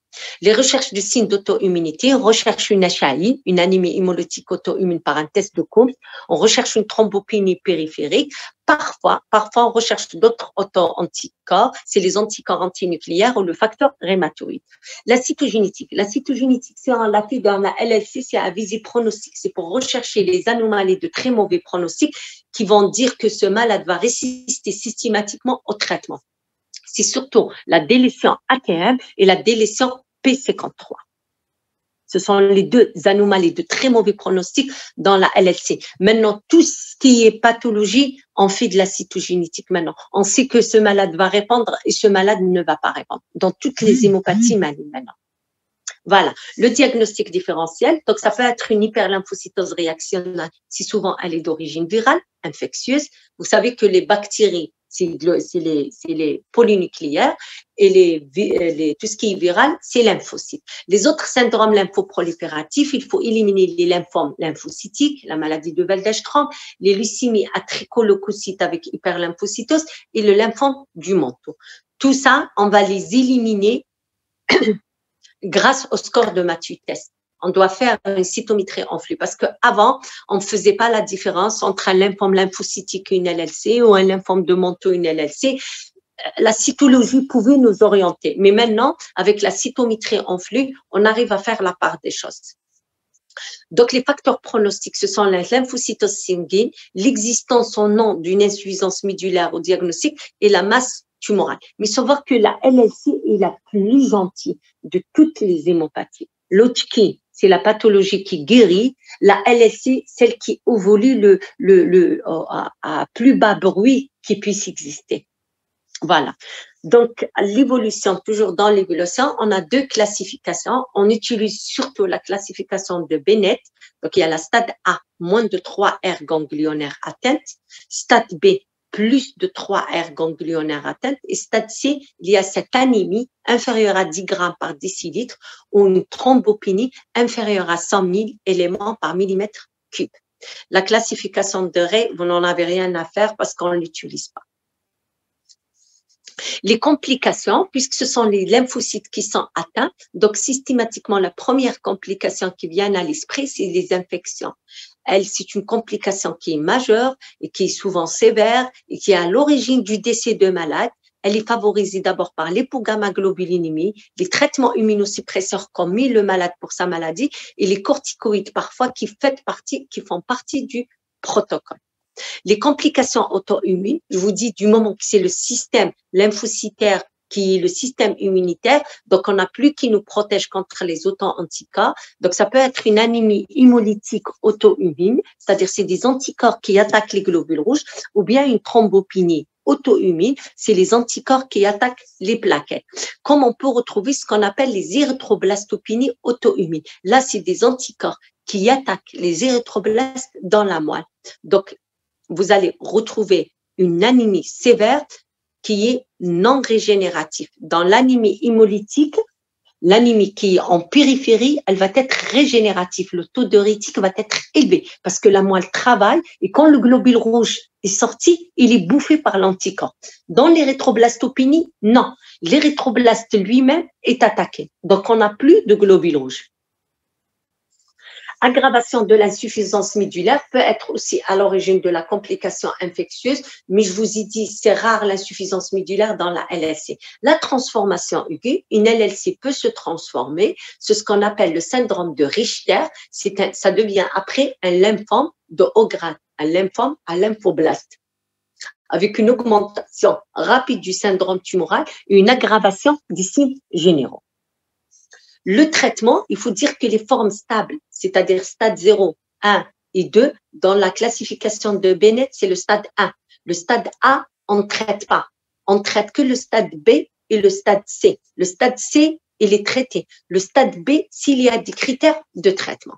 Les recherches de signes d'auto-immunité, on recherche une HAI, une anémie hémolytique auto-immune par un test de Coombs, on recherche une thrombopénie périphérique, parfois on recherche d'autres auto-anticorps, c'est les anticorps antinucléaires ou le facteur rhématoïde. La cytogénétique, c'est en la fait dans la LLC, c'est à visée pronostic, c'est pour rechercher les anomalies de très mauvais pronostic qui vont dire que ce malade va résister systématiquement au traitement. C'est surtout la délétion ATM et la délétion P53. Ce sont les deux anomalies de très mauvais pronostic dans la LLC. Maintenant, tout ce qui est pathologie, on fait de la cytogénétique maintenant. On sait que ce malade va répondre et ce malade ne va pas répondre dans toutes les hémopathies malignes maintenant. Voilà, le diagnostic différentiel. Donc, ça peut être une hyperlymphocytose réactionnelle si souvent elle est d'origine virale, infectieuse. Vous savez que les bactéries, c'est les polynucléaires et tout ce qui est viral, c'est lymphocyte. Les autres syndromes lymphoprolifératifs, il faut éliminer les lymphomes lymphocytiques, la maladie de Waldenström, les leucémies à tricoleucocytes avec hyperlymphocytose et le lymphome du manteau. Tout ça, on va les éliminer grâce au score de Mathieu test. On doit faire une cytométrie en flux parce qu'avant, on ne faisait pas la différence entre un lymphome lymphocytique et une LLC ou un lymphome de manteau et une LLC. La cytologie pouvait nous orienter. Mais maintenant, avec la cytométrie en flux, on arrive à faire la part des choses. Donc, les facteurs pronostiques, ce sont la lymphocytose sanguine, l'existence en nom d'une insuffisance médullaire au diagnostic et la masse tumorale. Mais savoir que la LLC est la plus gentille de toutes les hémopathies. L'Hodgkin, c'est la pathologie qui guérit. La LLC, celle qui évolue à plus bas bruit qui puisse exister. Voilà. Donc, l'évolution, toujours dans l'évolution, on a deux classifications. On utilise surtout la classification de Bennett. Donc, il y a la stade A, moins de 3 aires ganglionnaires atteintes. Stade B, plus de 3 aires ganglionnaires atteintes. Et stade C, il y a cette anémie inférieure à 10 grammes par décilitre ou une thrombopénie inférieure à 100 000 éléments par millimètre cube. La classification de Ray, vous n'en avez rien à faire parce qu'on ne l'utilise pas. Les complications, puisque ce sont les lymphocytes qui sont atteints, donc systématiquement, la première complication qui vient à l'esprit, c'est les infections. C'est une complication qui est majeure et qui est souvent sévère et qui est à l'origine du décès de malade. Elle est favorisée d'abord par l'hypogammaglobulinémie, les traitements immunosuppresseurs qu'ont mis le malade pour sa maladie et les corticoïdes parfois qui font partie du protocole. Les complications auto-immunes, je vous dis du moment que c'est le système lymphocytaire qui est le système immunitaire, donc on n'a plus qui nous protège contre les auto-anticorps. Donc ça peut être une anémie hémolytique auto-immune, c'est-à-dire c'est des anticorps qui attaquent les globules rouges, ou bien une thrombopénie auto-immune, c'est les anticorps qui attaquent les plaquettes. Comme on peut retrouver ce qu'on appelle les érythroblastopénies auto-immunes. Là, c'est des anticorps qui attaquent les érythroblastes dans la moelle. Donc, vous allez retrouver une anémie sévère qui est non régénérative. Dans l'anémie hémolytique, l'anémie qui est en périphérie, elle va être régénérative. Le taux d'eurytique va être élevé parce que la moelle travaille et quand le globule rouge est sorti, il est bouffé par l'anticorps. Dans l'érythroblastopénie, non. L'érythroblaste lui-même est attaqué. Donc, on n'a plus de globule rouge. Aggravation de l'insuffisance médullaire peut être aussi à l'origine de la complication infectieuse, mais je vous ai dit, c'est rare l'insuffisance médullaire dans la LLC. La transformation aiguë, une LLC peut se transformer, c'est ce qu'on appelle le syndrome de Richter, ça devient après un lymphome de haut grade, un lymphome à lymphoblaste, avec une augmentation rapide du syndrome tumoral et une aggravation des signes généraux. Le traitement, il faut dire que les formes stables, c'est-à-dire stade 0, 1 et 2, dans la classification de Bennett, c'est le stade 1. Le stade A, on ne traite pas. On ne traite que le stade B et le stade C. Le stade C il est traité. Le stade B, s'il y a des critères de traitement.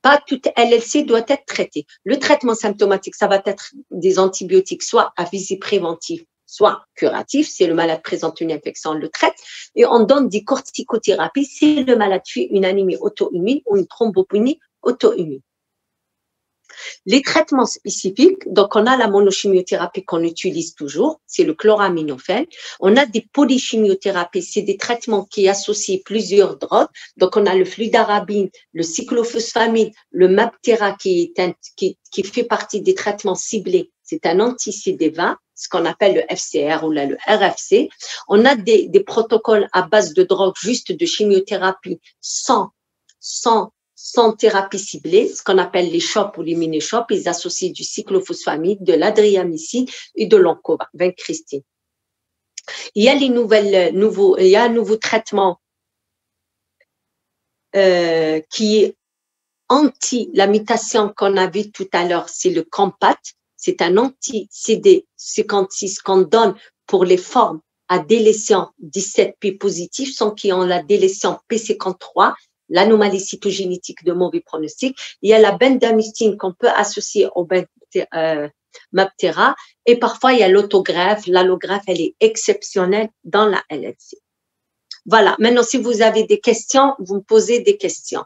Pas toute LLC doit être traitée. Le traitement symptomatique, ça va être des antibiotiques, soit à visée préventive, soit curatif. Si le malade présente une infection, on le traite. Et on donne des corticothérapies si le malade fait une anémie auto-immune ou une thrombopénie auto-immune. Les traitements spécifiques, donc on a la monochimiothérapie qu'on utilise toujours, c'est le chloraminofène. On a des polychimiothérapies, c'est des traitements qui associent plusieurs drogues. Donc on a le fludarabine, le cyclophosphamide, le Mabtera qui fait partie des traitements ciblés. C'est un anti-CD20, ce qu'on appelle le FCR ou là, le RFC. On a des protocoles à base de drogue, juste de chimiothérapie sans thérapie ciblée, ce qu'on appelle les CHOP ou les mini-CHOP. Ils associent du cyclophosphamide, de l'adriamycine et de l'oncovincristine. Il y a il y a un nouveau traitement qui est anti la mutation qu'on a vu tout à l'heure, c'est le Compat. C'est un anti-CD56 qu'on donne pour les formes à délétion 17P positif, sans qu'ils ont la délétion P53, l'anomalie cytogénétique de mauvais pronostic. Il y a la bendamustine qu'on peut associer au Mabtera. Et parfois, il y a l'autogreffe. L'allogreffe, elle est exceptionnelle dans la LLC. Voilà. Maintenant, si vous avez des questions, vous me posez des questions.